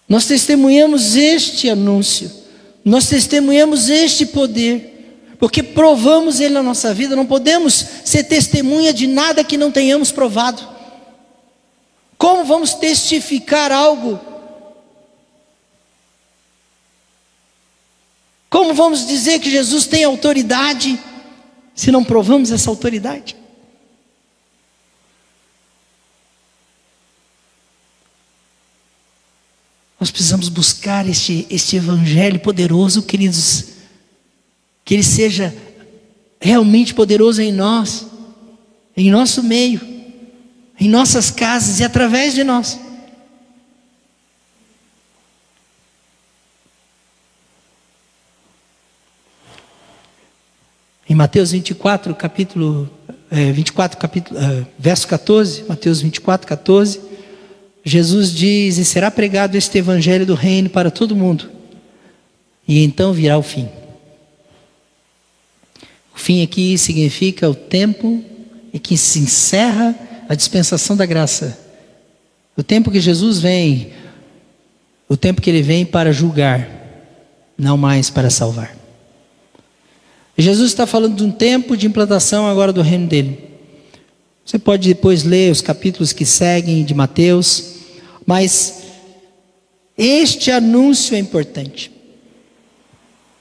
Nós testemunhamos este anúncio, nós testemunhamos este poder, porque provamos ele na nossa vida. Não podemos ser testemunha de nada que não tenhamos provado. Como vamos testificar algo? Como vamos dizer que Jesus tem autoridade se não provamos essa autoridade? Nós precisamos buscar este Evangelho poderoso, queridos, que ele seja realmente poderoso em nós, em nosso meio, em nossas casas e através de nós. Em Mateus 24, verso 14, Mateus 24, 14, Jesus diz: e será pregado este Evangelho do reino para todo mundo, e então virá o fim. O fim aqui significa o tempo em que se encerra a dispensação da graça. O tempo que Jesus vem, o tempo que ele vem para julgar, não mais para salvar. Jesus está falando de um tempo de implantação agora do reino dele. Você pode depois ler os capítulos que seguem de Mateus, mas este anúncio é importante.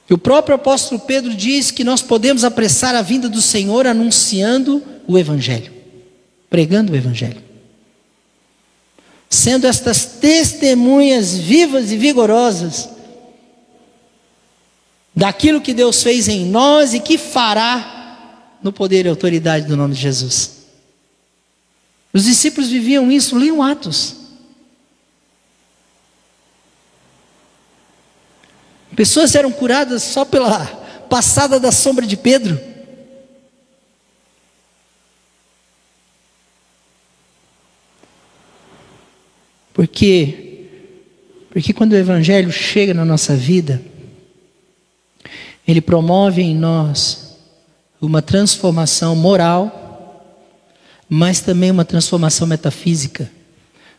E o próprio apóstolo Pedro diz que nós podemos apressar a vinda do Senhor anunciando o Evangelho, pregando o Evangelho. sendo estas testemunhas vivas e vigorosas daquilo que Deus fez em nós e que fará no poder e autoridade do nome de Jesus. Os discípulos viviam isso, leiam Atos. Pessoas eram curadas só pela passada da sombra de Pedro. Porque quando o Evangelho chega na nossa vida, ele promove em nós uma transformação moral, mas também uma transformação metafísica,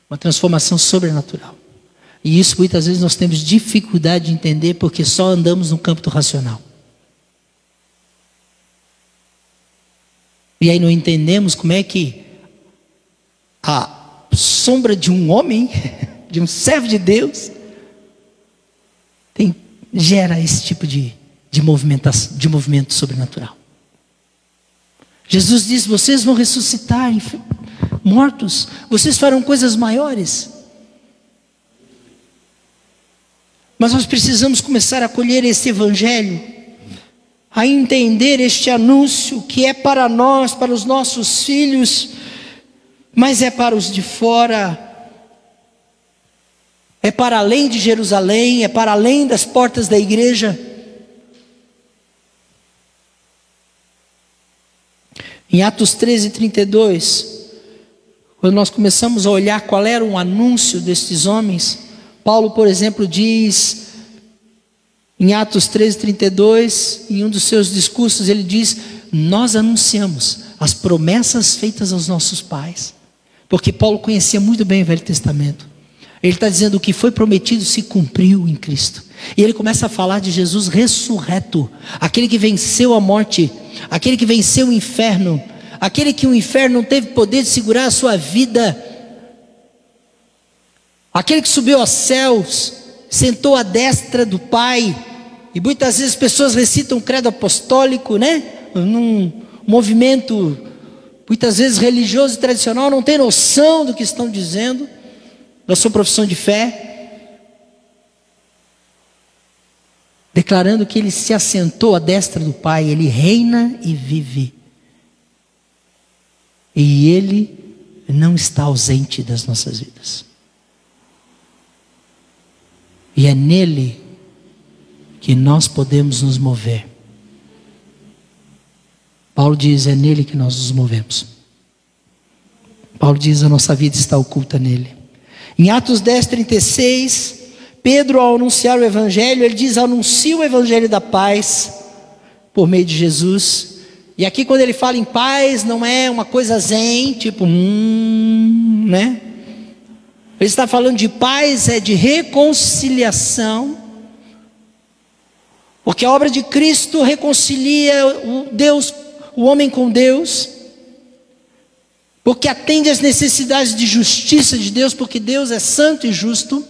uma transformação sobrenatural. E isso muitas vezes nós temos dificuldade de entender porque só andamos no campo do racional. E aí não entendemos como é que a sombra de um homem, de um servo de Deus, gera esse tipo de movimento sobrenatural. Jesus diz: vocês vão ressuscitar mortos, vocês farão coisas maiores. Mas nós precisamos começar a acolher esse Evangelho, a entender este anúncio que é para nós, para os nossos filhos, mas é para os de fora, é para além de Jerusalém, é para além das portas da igreja. Em Atos 13:32, quando nós começamos a olhar qual era o anúncio destes homens, Paulo, por exemplo, diz, em Atos 13:32, em um dos seus discursos, ele diz: nós anunciamos as promessas feitas aos nossos pais, porque Paulo conhecia muito bem o Velho Testamento. Ele está dizendo: o que foi prometido se cumpriu em Cristo. E ele começa a falar de Jesus ressurreto, aquele que venceu a morte, aquele que venceu o inferno, aquele que o inferno não teve poder de segurar a sua vida, aquele que subiu aos céus, sentou à destra do Pai. E muitas vezes as pessoas recitam o credo apostólico, né? Num movimento muitas vezes religioso e tradicional, não tem noção do que estão dizendo, da sua profissão de fé, declarando que ele se assentou à destra do Pai, ele reina e vive. E ele não está ausente das nossas vidas. E é nele que nós podemos nos mover. Paulo diz: é nele que nós nos movemos. Paulo diz: a nossa vida está oculta nele. Em Atos 10:36, Pedro, ao anunciar o Evangelho, ele diz: anuncia o Evangelho da paz por meio de Jesus. E aqui quando ele fala em paz, não é uma coisa zen, tipo, né? Ele está falando de paz, é de reconciliação, porque a obra de Cristo reconcilia o homem com Deus, porque atende às necessidades de justiça de Deus, porque Deus é santo e justo,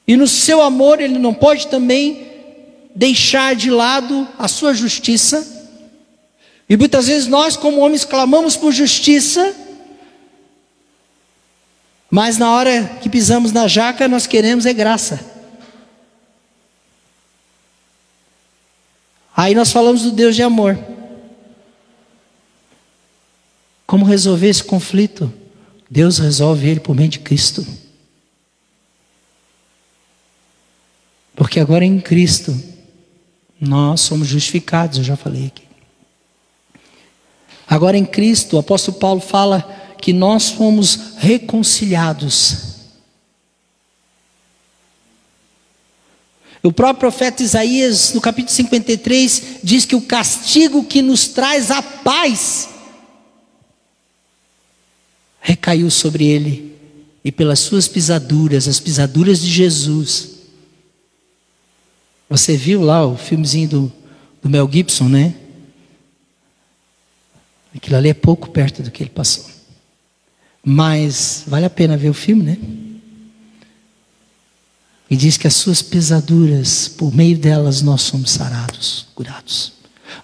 e no seu amor ele não pode também deixar de lado a sua justiça. E muitas vezes nós, como homens, clamamos por justiça, mas na hora que pisamos na jaca, nós queremos é graça. Aí nós falamos do Deus de amor. Como resolver esse conflito? Deus resolve ele por meio de Cristo. Porque agora em Cristo, nós somos justificados, eu já falei aqui. Agora em Cristo, o apóstolo Paulo fala que nós fomos reconciliados. O próprio profeta Isaías, no capítulo 53, diz que o castigo que nos traz a paz recaiu sobre ele, e pelas suas pisaduras, as pisaduras de Jesus. Você viu lá o filmezinho do Mel Gibson, né? Aquilo ali é pouco perto do que ele passou. Mas vale a pena ver o filme, né? E diz que as suas pisaduras, por meio delas nós somos sarados, curados.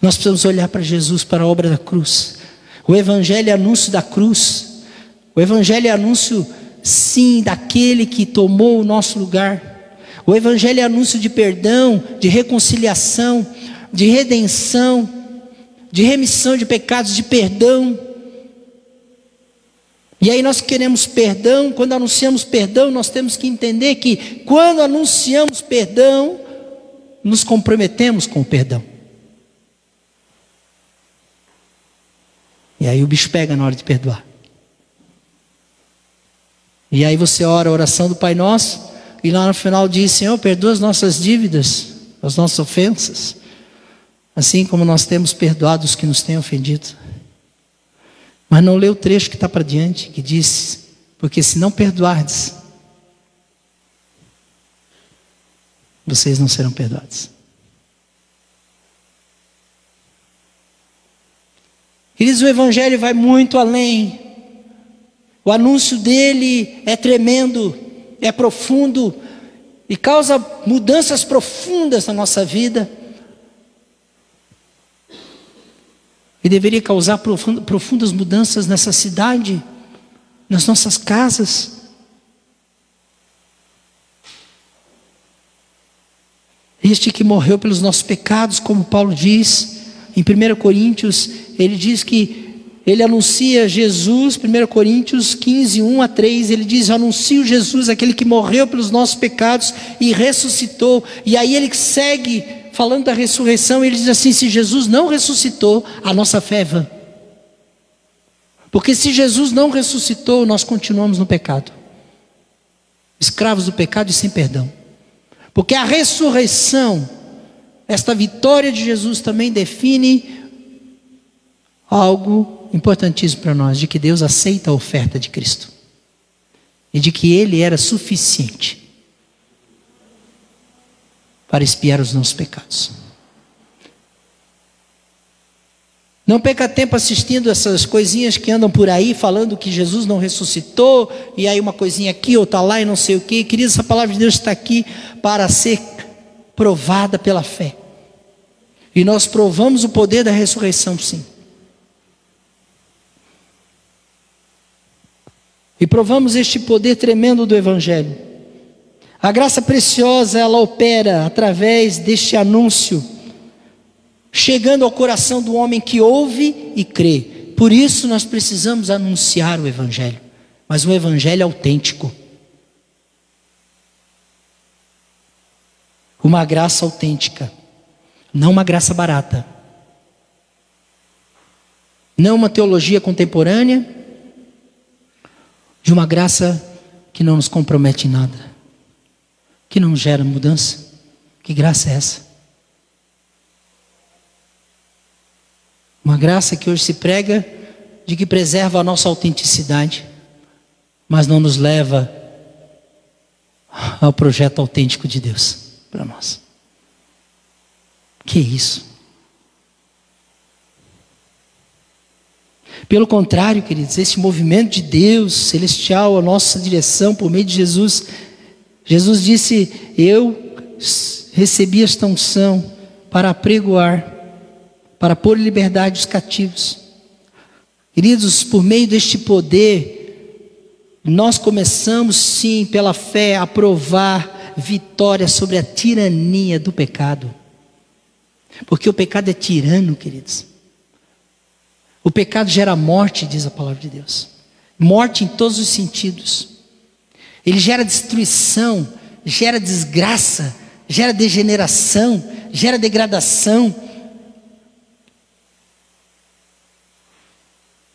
Nós precisamos olhar para Jesus, para a obra da cruz. O Evangelho é anúncio da cruz. O Evangelho é anúncio sim, daquele que tomou o nosso lugar. O Evangelho é anúncio de perdão, de reconciliação, de redenção, de remissão de pecados, de perdão. E aí nós queremos perdão. Quando anunciamos perdão, nós temos que entender que quando anunciamos perdão, nos comprometemos com o perdão. E aí o bicho pega na hora de perdoar. E aí você ora a oração do Pai Nosso, e lá no final diz: Senhor, perdoa as nossas dívidas, as nossas ofensas, assim como nós temos perdoado os que nos têm ofendido. Mas não lê o trecho que está para diante, que diz: porque se não perdoardes, vocês não serão perdoados. Queridos, o Evangelho vai muito além. O anúncio dele é tremendo, é profundo e causa mudanças profundas na nossa vida. E deveria causar profundas mudanças nessa cidade, nas nossas casas. Este que morreu pelos nossos pecados, como Paulo diz em 1 Coríntios, ele diz que ele anuncia Jesus, 1 Coríntios 15, 1-3, ele diz: anuncio Jesus, aquele que morreu pelos nossos pecados e ressuscitou. E aí ele segue falando da ressurreição, ele diz assim: se Jesus não ressuscitou, a nossa fé é vã. Porque se Jesus não ressuscitou, nós continuamos no pecado, escravos do pecado e sem perdão. Porque a ressurreição, esta vitória de Jesus também define algo importantíssimo para nós, de que Deus aceita a oferta de Cristo e de que Ele era suficiente para expiar os nossos pecados. Não perca tempo assistindo essas coisinhas que andam por aí falando que Jesus não ressuscitou, e aí uma coisinha aqui, outra lá e não sei o que. Queridos, essa palavra de Deus está aqui para ser provada pela fé, e nós provamos o poder da ressurreição, sim. E provamos este poder tremendo do Evangelho. A graça preciosa, ela opera através deste anúncio, chegando ao coração do homem que ouve e crê. Por isso nós precisamos anunciar o Evangelho, mas um Evangelho autêntico. Uma graça autêntica, não uma graça barata. Não uma teologia contemporânea, de uma graça que não nos compromete em nada, que não gera mudança. Que graça é essa? Uma graça que hoje se prega de que preserva a nossa autenticidade, mas não nos leva ao projeto autêntico de Deus para nós. Que isso? Pelo contrário, queridos, esse movimento de Deus celestial, a nossa direção por meio de Jesus. Jesus disse: eu recebi esta unção para apregoar, para pôr em liberdade os cativos. Queridos, por meio deste poder, nós começamos sim, pela fé, a provar vitória sobre a tirania do pecado. Porque o pecado é tirano, queridos. O pecado gera morte, diz a palavra de Deus. Morte em todos os sentidos. Ele gera destruição, gera desgraça, gera degeneração, gera degradação.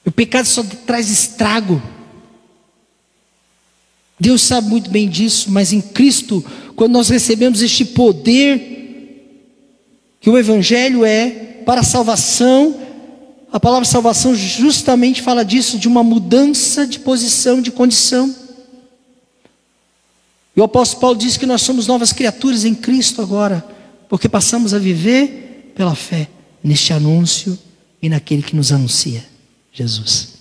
O pecado só traz estrago. Deus sabe muito bem disso, mas em Cristo, quando nós recebemos este poder, que o Evangelho é para a salvação, a palavra salvação justamente fala disso, de uma mudança de posição, de condição. E o apóstolo Paulo diz que nós somos novas criaturas em Cristo agora, porque passamos a viver pela fé, neste anúncio e naquele que nos anuncia, Jesus.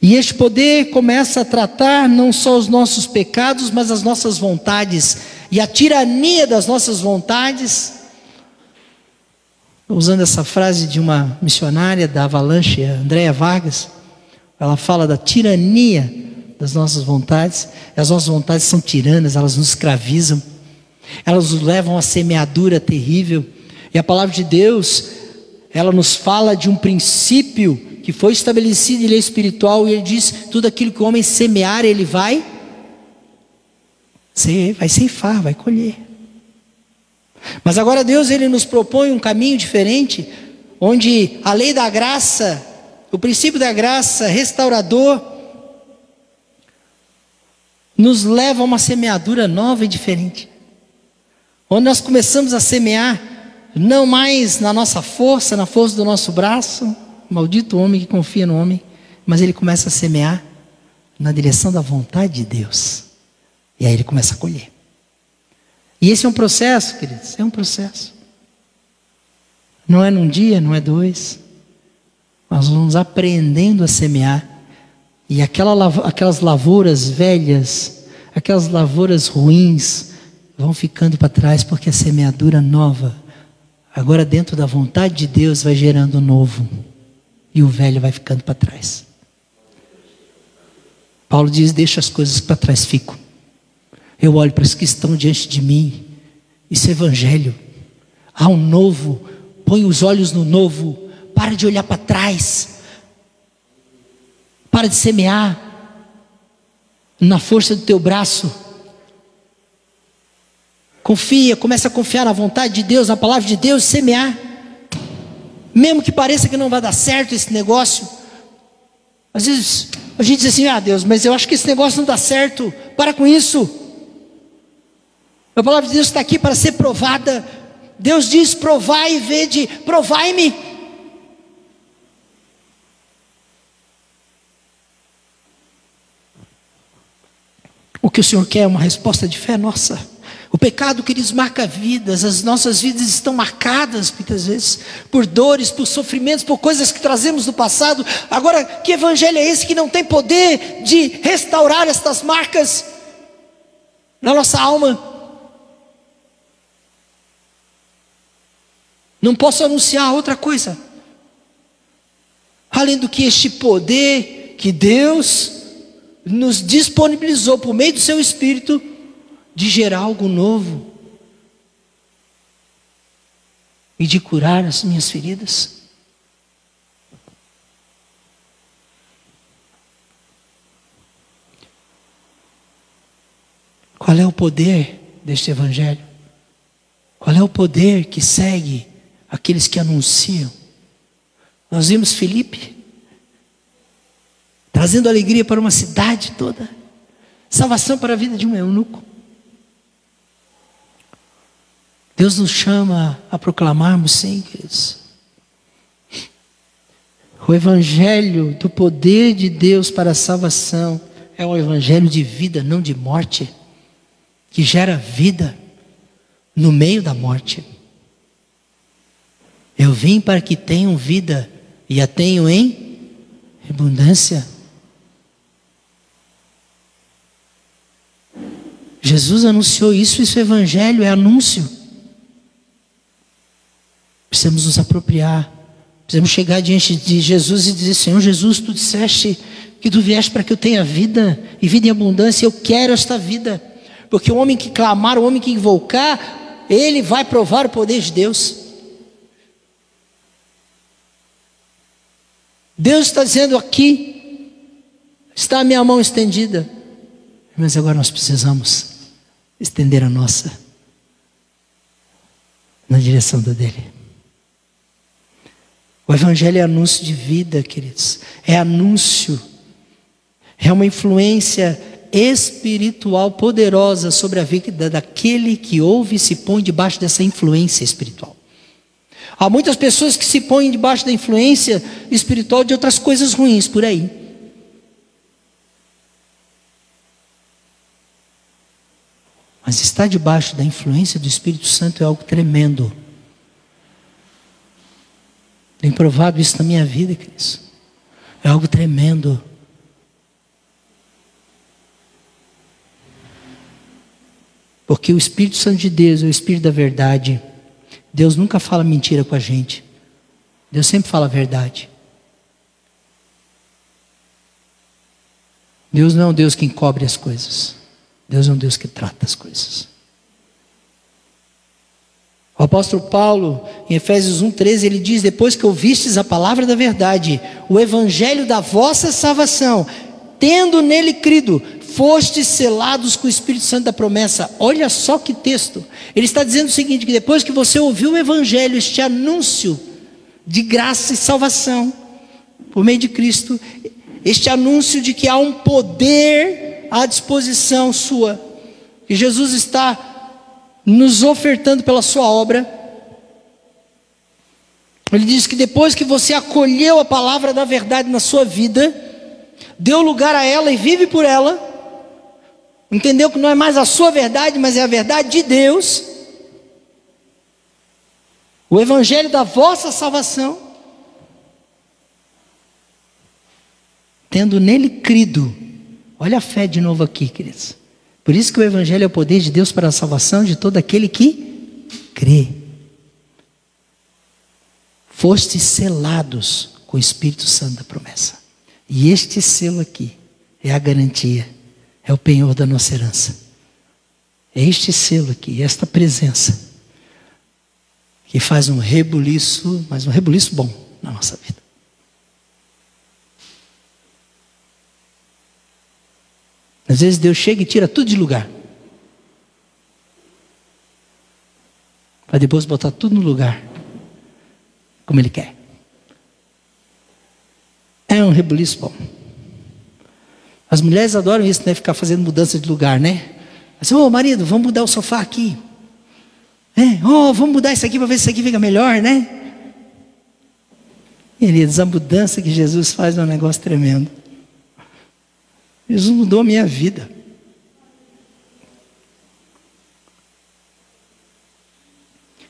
E este poder começa a tratar não só os nossos pecados, mas as nossas vontades, e a tirania das nossas vontades. Usando essa frase de uma missionária da Avalanche, Andréa Vargas, ela fala da tirania das nossas vontades. As nossas vontades são tiranas, elas nos escravizam, elas nos levam a semeadura terrível. E a palavra de Deus, ela nos fala de um princípio que foi estabelecido, ele é espiritual, e ele diz: tudo aquilo que o homem semear, ele vai ceifar, vai colher. Mas agora Deus, ele nos propõe um caminho diferente, onde a lei da graça, o princípio da graça restaurador, nos leva a uma semeadura nova e diferente, onde nós começamos a semear, não mais na nossa força, na força do nosso braço, maldito homem que confia no homem, mas ele começa a semear na direção da vontade de Deus, e aí ele começa a colher. E esse é um processo, queridos, é um processo, não é num dia, não é dois, nós vamos aprendendo a semear, e aquelas lavouras velhas, aquelas lavouras ruins, vão ficando para trás, porque a semeadura nova, agora dentro da vontade de Deus, vai gerando o novo, e o velho vai ficando para trás. Paulo diz: deixa as coisas para trás, fico. Eu olho para os que estão diante de mim. Isso é evangelho. Há um novo, põe os olhos no novo, para de olhar para trás, para de semear na força do teu braço. Confia, começa a confiar na vontade de Deus, na palavra de Deus, semear. Mesmo que pareça que não vai dar certo esse negócio. Às vezes a gente diz assim: ah, Deus, mas eu acho que esse negócio não dá certo. Para com isso. A palavra de Deus está aqui para ser provada. Deus diz: provai e vede, provai-me. O que o Senhor quer é uma resposta de fé nossa. O pecado, queridos, marca vidas. As nossas vidas estão marcadas muitas vezes por dores, por sofrimentos, por coisas que trazemos do passado. Agora, que evangelho é esse que não tem poder de restaurar estas marcas na nossa alma? Não posso anunciar outra coisa além do que este poder que Deus nos disponibilizou por meio do seu Espírito, de gerar algo novo e de curar as minhas feridas. Qual é o poder deste evangelho? Qual é o poder que segue aqueles que anunciam? Nós vimos Filipe trazendo alegria para uma cidade toda, salvação para a vida de um eunuco. Deus nos chama a proclamarmos, sim, queridos, o evangelho do poder de Deus para a salvação. É um evangelho de vida, não de morte, que gera vida no meio da morte. Eu vim para que tenham vida e a tenham em abundância. Jesus anunciou isso, isso é evangelho, é anúncio. Precisamos nos apropriar, precisamos chegar diante de Jesus e dizer: Senhor Jesus, tu disseste que tu vieste para que eu tenha vida, e vida em abundância. Eu quero esta vida, porque o homem que clamar, o homem que invocar, ele vai provar o poder de Deus. Deus está dizendo: aqui está a minha mão estendida, mas agora nós precisamos estender a nossa na direção da dele. O evangelho é anúncio de vida, queridos, é anúncio, é uma influência espiritual poderosa sobre a vida daquele que ouve e se põe debaixo dessa influência espiritual. Há muitas pessoas que se põem debaixo da influência espiritual de outras coisas ruins por aí. Mas estar debaixo da influência do Espírito Santo é algo tremendo. Tenho provado isso na minha vida, queridos. É algo tremendo. Porque o Espírito Santo de Deus é o Espírito da verdade. Deus nunca fala mentira com a gente. Deus sempre fala a verdade. Deus não é um Deus que encobre as coisas. Deus é um Deus que trata as coisas. O apóstolo Paulo, em Efésios 1,13, ele diz: depois que ouvistes a palavra da verdade, o evangelho da vossa salvação, tendo nele crido, fostes selados com o Espírito Santo da promessa. Olha só que texto. Ele está dizendo o seguinte: que depois que você ouviu o evangelho, este anúncio de graça e salvação, por meio de Cristo, este anúncio de que há um poder à disposição sua, que Jesus está nos ofertando pela sua obra. Ele diz que depois que você acolheu a palavra da verdade na sua vida, deu lugar a ela e vive por ela, entendeu que não é mais a sua verdade, mas é a verdade de Deus, o evangelho da vossa salvação, tendo nele crido. Olha a fé de novo aqui, queridos. Por isso que o evangelho é o poder de Deus para a salvação de todo aquele que crê. Fostes selados com o Espírito Santo da promessa. E este selo aqui é a garantia, é o penhor da nossa herança. É este selo aqui, esta presença, que faz um rebuliço, mas um rebuliço bom na nossa vida. Às vezes Deus chega e tira tudo de lugar, para depois botar tudo no lugar, como Ele quer. É um rebuliço bom. As mulheres adoram isso, né? Ficar fazendo mudança de lugar, né? Assim, ô marido, vamos mudar o sofá aqui. Vamos mudar isso aqui para ver se isso aqui fica melhor, né? Queridos, a mudança que Jesus faz é um negócio tremendo. Jesus mudou a minha vida.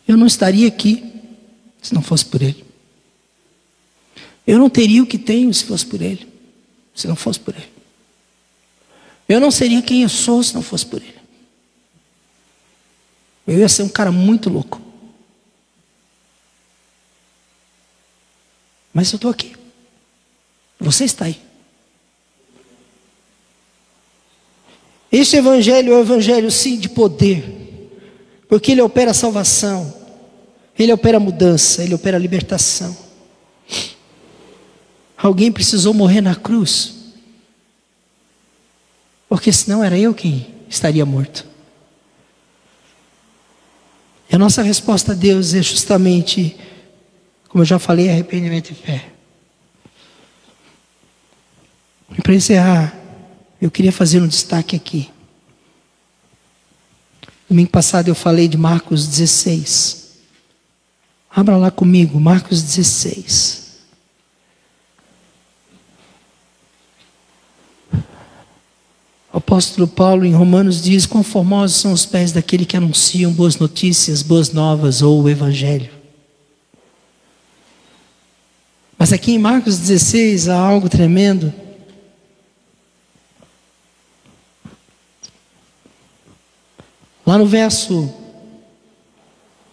Eu não estaria aqui se não fosse por Ele. Eu não teria o que tenho se fosse por Ele, se não fosse por Ele. Eu não seria quem eu sou se não fosse por Ele. Eu ia ser um cara muito louco. Mas eu estou aqui. Você está aí. Este evangelho é um evangelho sim de poder, porque ele opera a salvação, ele opera a mudança, ele opera a libertação. Alguém precisou morrer na cruz, porque senão era eu quem estaria morto. E a nossa resposta a Deus é justamente, como eu já falei, arrependimento e fé. E para encerrar, eu queria fazer um destaque aqui. Domingo passado eu falei de Marcos 16. Abra lá comigo, Marcos 16. O apóstolo Paulo em Romanos diz: quão formosos são os pés daquele que anunciam boas notícias, boas novas ou o evangelho. Mas aqui em Marcos 16 há algo tremendo. Lá no verso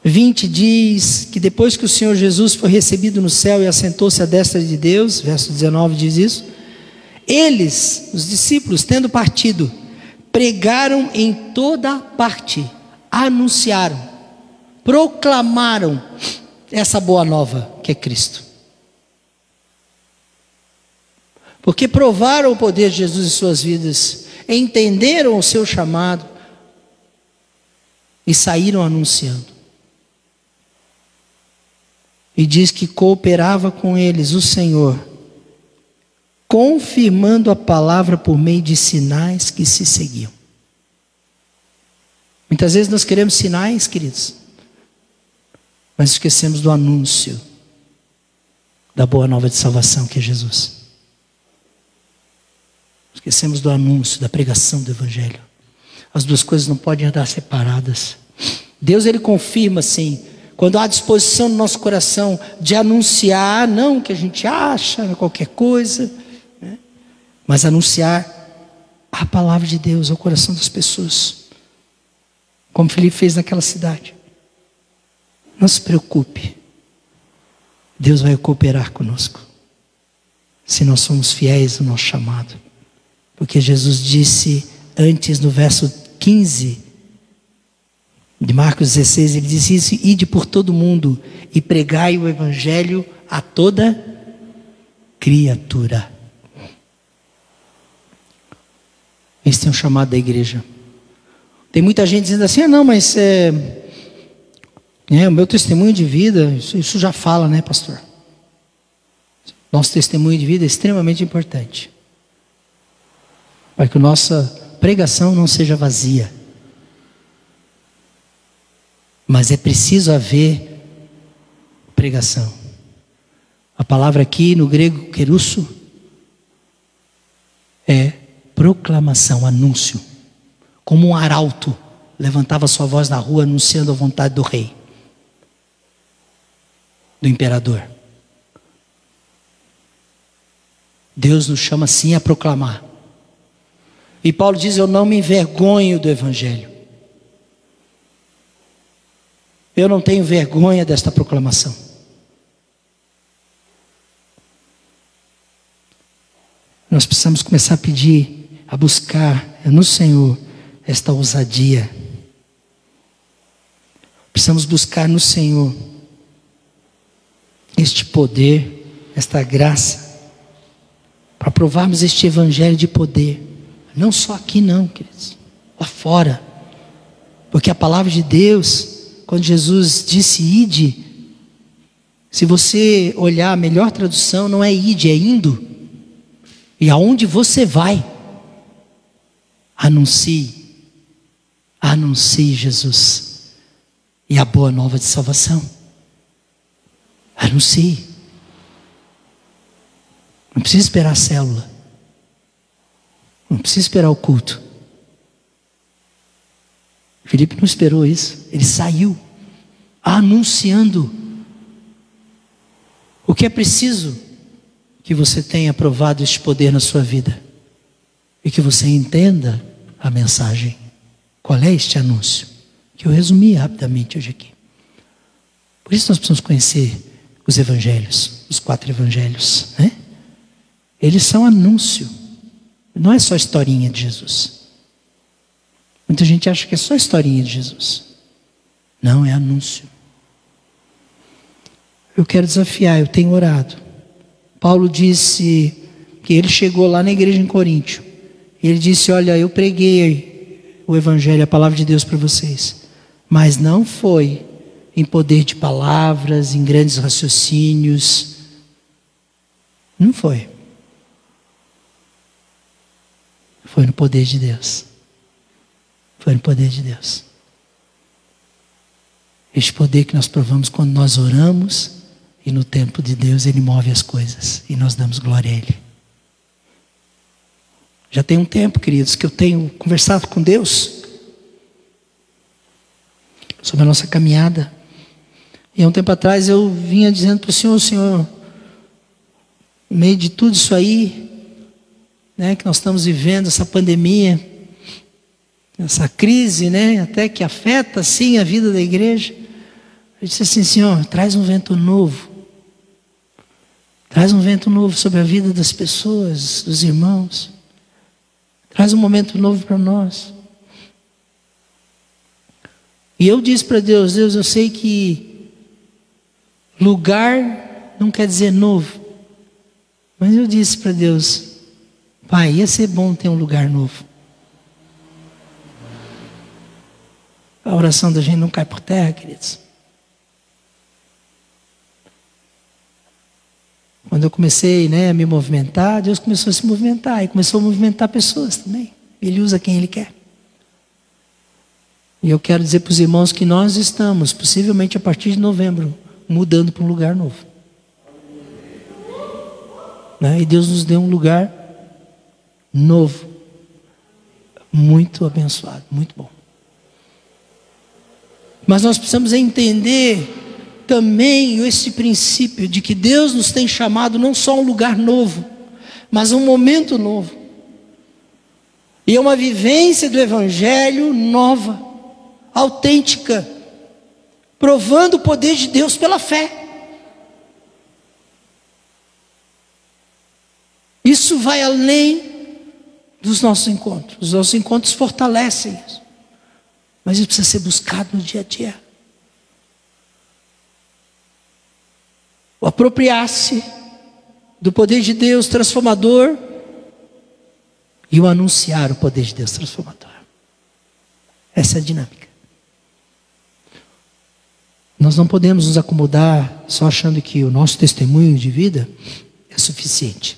20 diz que depois que o Senhor Jesus foi recebido no céu e assentou-se à destra de Deus, verso 19 diz isso, eles, os discípulos, tendo partido, pregaram em toda parte, anunciaram, proclamaram essa boa nova que é Cristo. Porque provaram o poder de Jesus em suas vidas, entenderam o seu chamado, e saíram anunciando. E diz que cooperava com eles o Senhor, confirmando a palavra por meio de sinais que se seguiam. Muitas vezes nós queremos sinais, queridos, mas esquecemos do anúncio da boa nova de salvação que é Jesus. Esquecemos do anúncio, da pregação do evangelho. As duas coisas não podem andar separadas. Deus, Ele confirma assim, quando há disposição no nosso coração de anunciar, não o que a gente acha, qualquer coisa, né? Mas anunciar a palavra de Deus ao coração das pessoas, como Filipe fez naquela cidade. Não se preocupe, Deus vai cooperar conosco, se nós somos fiéis ao nosso chamado. Porque Jesus disse antes, no verso 15 de Marcos 16, ele disse isso: ide por todo mundo e pregai o evangelho a toda criatura. Esse é um chamado da igreja. Tem muita gente dizendo assim: não, mas o meu testemunho de vida, isso já fala, né, pastor? Nosso testemunho de vida é extremamente importante, para que a nossa pregação não seja vazia. Mas é preciso haver pregação. A palavra aqui no grego kerusso é proclamação, anúncio. Como um arauto levantava sua voz na rua anunciando a vontade do rei, do imperador. Deus nos chama sim a proclamar. E Paulo diz: eu não me envergonho do evangelho. Eu não tenho vergonha desta proclamação. Nós precisamos começar a pedir, a buscar no Senhor esta ousadia. Precisamos buscar no Senhor este poder, esta graça, para provarmos este evangelho de poder. Não só aqui não, queridos, lá fora. Porque a palavra de Deus, quando Jesus disse ide, se você olhar a melhor tradução, não é ide, é indo. E aonde você vai, anuncie Jesus e a boa nova de salvação. Anuncie. Não precisa esperar a célula, não precisa esperar o culto. Filipe não esperou isso, ele saiu anunciando. O que é preciso? Que você tenha provado este poder na sua vida e que você entenda a mensagem. Qual é este anúncio? Que eu resumi rapidamente hoje aqui. Por isso nós precisamos conhecer os evangelhos, os 4 evangelhos, né? Eles são anúncio, não é só historinha de Jesus. Muita gente acha que é só historinha de Jesus. Não, é anúncio. Eu quero desafiar, eu tenho orado. Paulo disse que ele chegou lá na igreja em Coríntio. E ele disse: olha, eu preguei o evangelho, a palavra de Deus para vocês. Mas não foi em poder de palavras, em grandes raciocínios. Não foi. Foi no poder de Deus. Foi no poder de Deus. Este poder que nós provamos quando nós oramos, e no tempo de Deus Ele move as coisas, e nós damos glória a Ele. Já tem um tempo, queridos, que eu tenho conversado com Deus sobre a nossa caminhada. E há um tempo atrás eu vinha dizendo para o Senhor, no meio de tudo isso aí, né, que nós estamos vivendo, essa pandemia, essa crise, né, até que afeta sim a vida da igreja. Eu disse assim: Senhor, traz um vento novo. Traz um vento novo sobre a vida das pessoas, dos irmãos. Traz um momento novo para nós. E eu disse para Deus: Deus, eu sei que lugar não quer dizer novo. Mas eu disse para Deus: Pai, ia ser bom ter um lugar novo. A oração da gente não cai por terra, queridos. Quando eu comecei, a me movimentar, Deus começou a se movimentar. E começou a movimentar pessoas também. Ele usa quem Ele quer. E eu quero dizer para os irmãos que nós estamos, possivelmente a partir de novembro, mudando para um lugar novo. E Deus nos deu um lugar novo. Muito abençoado, muito bom. Mas nós precisamos entender também esse princípio de que Deus nos tem chamado não só a um lugar novo, mas a um momento novo. E é uma vivência do Evangelho nova, autêntica, provando o poder de Deus pela fé. Isso vai além dos nossos encontros. Os nossos encontros fortalecem isso. Mas isso precisa ser buscado no dia a dia. O apropriar-se do poder de Deus transformador e o anunciar o poder de Deus transformador. Essa é a dinâmica. Nós não podemos nos acomodar só achando que o nosso testemunho de vida é suficiente.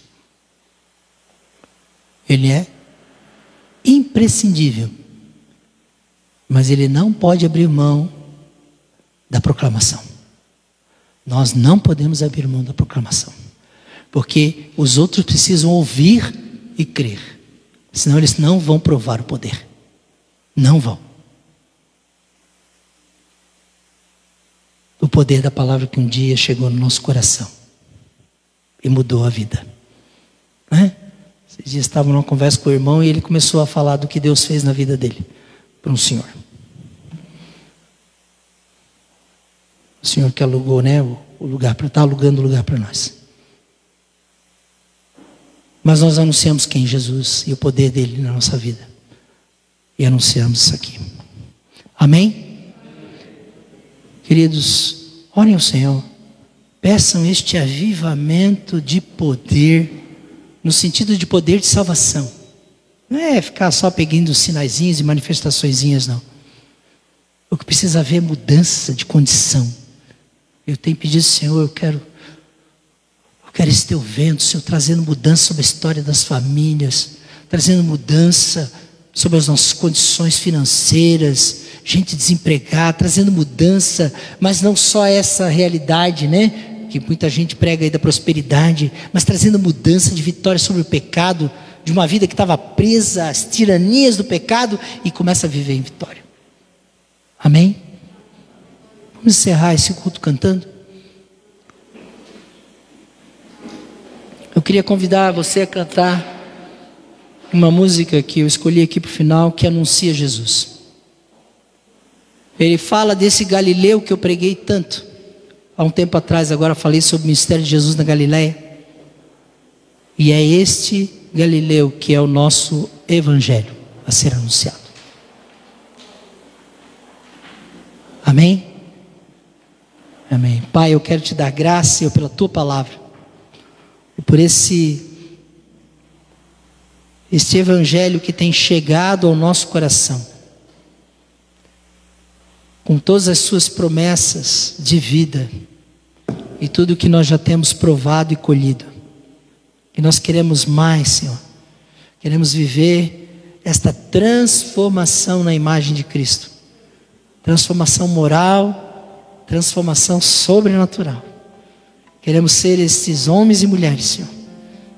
Ele é imprescindível, mas ele não pode abrir mão da proclamação. Nós não podemos abrir mão da proclamação, porque os outros precisam ouvir e crer, senão eles não vão provar o poder. Não vão. O poder da palavra que um dia chegou no nosso coração e mudou a vida. Esses dias estava numa conversa com o irmão e ele começou a falar do que Deus fez na vida dele, para um senhor. O senhor que alugou, o lugar, está alugando o lugar para nós. Mas nós anunciamos quem? Jesus e o poder dele na nossa vida. E anunciamos isso aqui. Amém? Queridos, orem ao Senhor. Peçam este avivamento de poder, no sentido de poder de salvação. Não é ficar só pegando sinaizinhos e manifestaçõezinhas, não. O que precisa haver é mudança de condição. Eu tenho pedido, Senhor, eu quero esse teu vento, Senhor, trazendo mudança sobre a história das famílias, trazendo mudança sobre as nossas condições financeiras, gente desempregada, trazendo mudança, mas não só essa realidade, que muita gente prega aí da prosperidade, mas trazendo mudança de vitória sobre o pecado, de uma vida que estava presa às tiranias do pecado e começa a viver em vitória. Amém? Vamos encerrar esse culto cantando. Eu queria convidar você a cantar uma música que eu escolhi aqui para o final, que anuncia Jesus. Ele fala desse Galileu que eu preguei tanto há um tempo atrás. Agora falei sobre o ministério de Jesus na Galileia. E é este Galileu que é o nosso evangelho a ser anunciado. Amém? Amém. Pai, eu quero te dar graça pela tua palavra e por este evangelho que tem chegado ao nosso coração, com todas as suas promessas de vida e tudo que nós já temos provado e colhido. E nós queremos mais, Senhor. Queremos viver esta transformação na imagem de Cristo. Transformação moral, transformação sobrenatural. Queremos ser esses homens e mulheres, Senhor,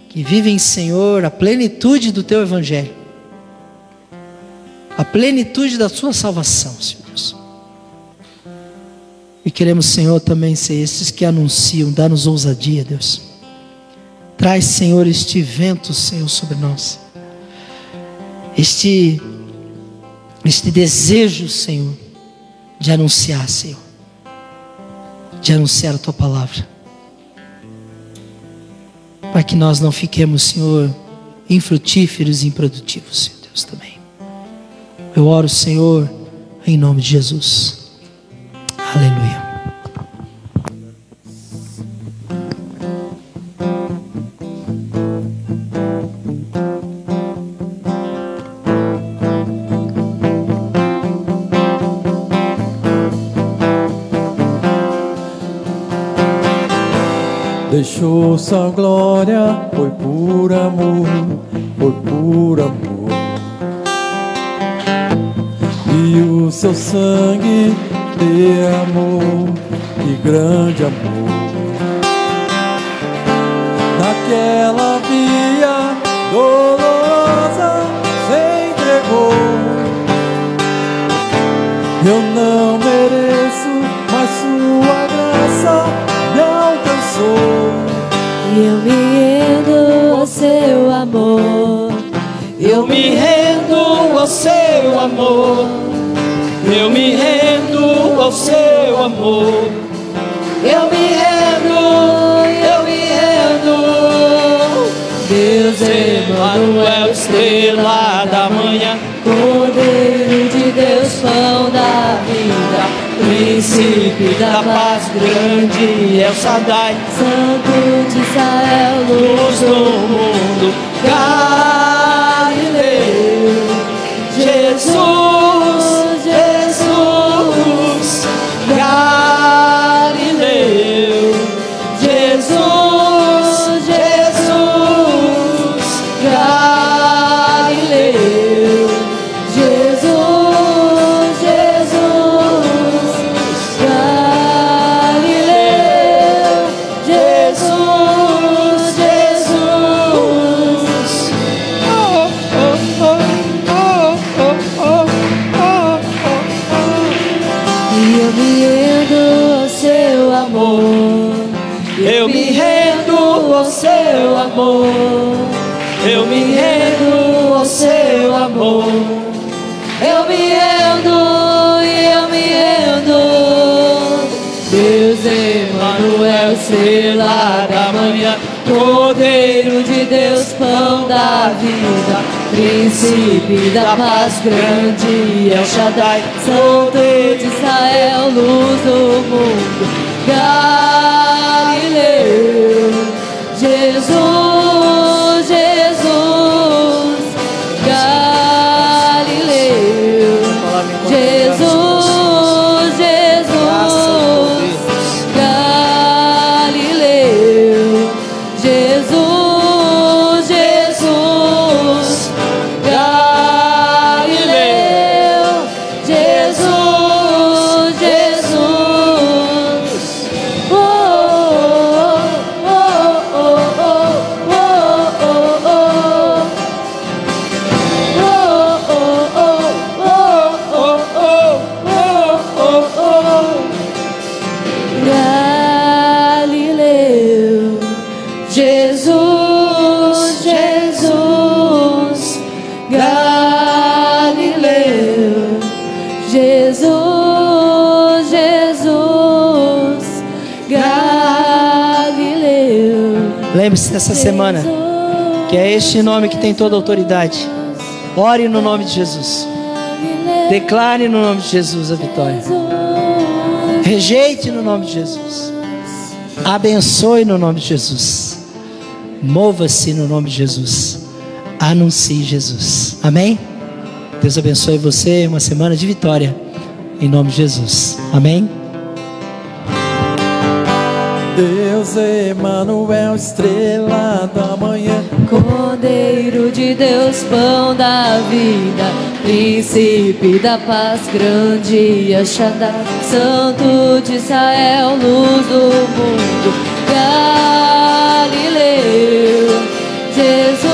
que vivem, Senhor, a plenitude do teu evangelho, a plenitude da tua salvação, Senhor Deus. E queremos, Senhor, também ser esses que anunciam. Dá-nos ousadia, Deus. Traz, Senhor, este vento, Senhor, sobre nós. Este desejo, Senhor, de anunciar, Senhor. De anunciar a tua palavra. Para que nós não fiquemos, Senhor, infrutíferos e improdutivos, Senhor Deus, também. Eu oro, Senhor, em nome de Jesus. Aleluia. Deixou sua glória, foi por amor, foi por amor. E o seu sangue derramou, que grande amor. Naquela via dolorosa se entregou. Eu não mereço, mas sua graça me alcançou. E eu me rendo ao seu amor. Eu me rendo ao seu amor. Eu me rendo ao seu amor. Eu me rendo, eu me rendo. Deus Emanuel, estrela estrela da manhã, Cordeiro de Deus, pão da vida, príncipe da paz, grande El Shaddai, Santo de Israel, luz do mundo, Galileu, Jesus, Jesus, Galileu, Jesus, Jesus, Galileu, Jesus, Jesus, Galileu, Jesus, Jesus. E eu me rendo ao seu amor, eu me rendo ao seu amor, eu me rendo ao seu amor, eu me rendo e eu me rendo. Deus Emanuel, estrela da manhã, Cordeiro de Deus, pão da vida, príncipe da paz, grande El Shaddai, Santo de Israel, luz do mundo, Galileu, Jesus, Jesus, Galileu, Jesus, Jesus, Galileu, Jesus, Jesus, Galileu, Jesus, Jesus. Oh, oh, oh, oh, oh, oh, oh, oh. Galileu, Jesus, Jesus, Galileu, Jesus, Jesus, Galileu. Lembre-se dessa semana que é este nome que tem toda a autoridade. Ore no nome de Jesus, declare no nome de Jesus a vitória, rejeite no nome de Jesus, abençoe no nome de Jesus, mova-se no nome de Jesus, anuncie Jesus. Amém? Deus abençoe você, uma semana de vitória em nome de Jesus. Amém? Deus Emanuel, estrela da manhã, Cordeiro de Deus, pão da vida, príncipe da paz, grande El Shaddai, Santo de Israel, luz do mundo, Galileu, Jesus.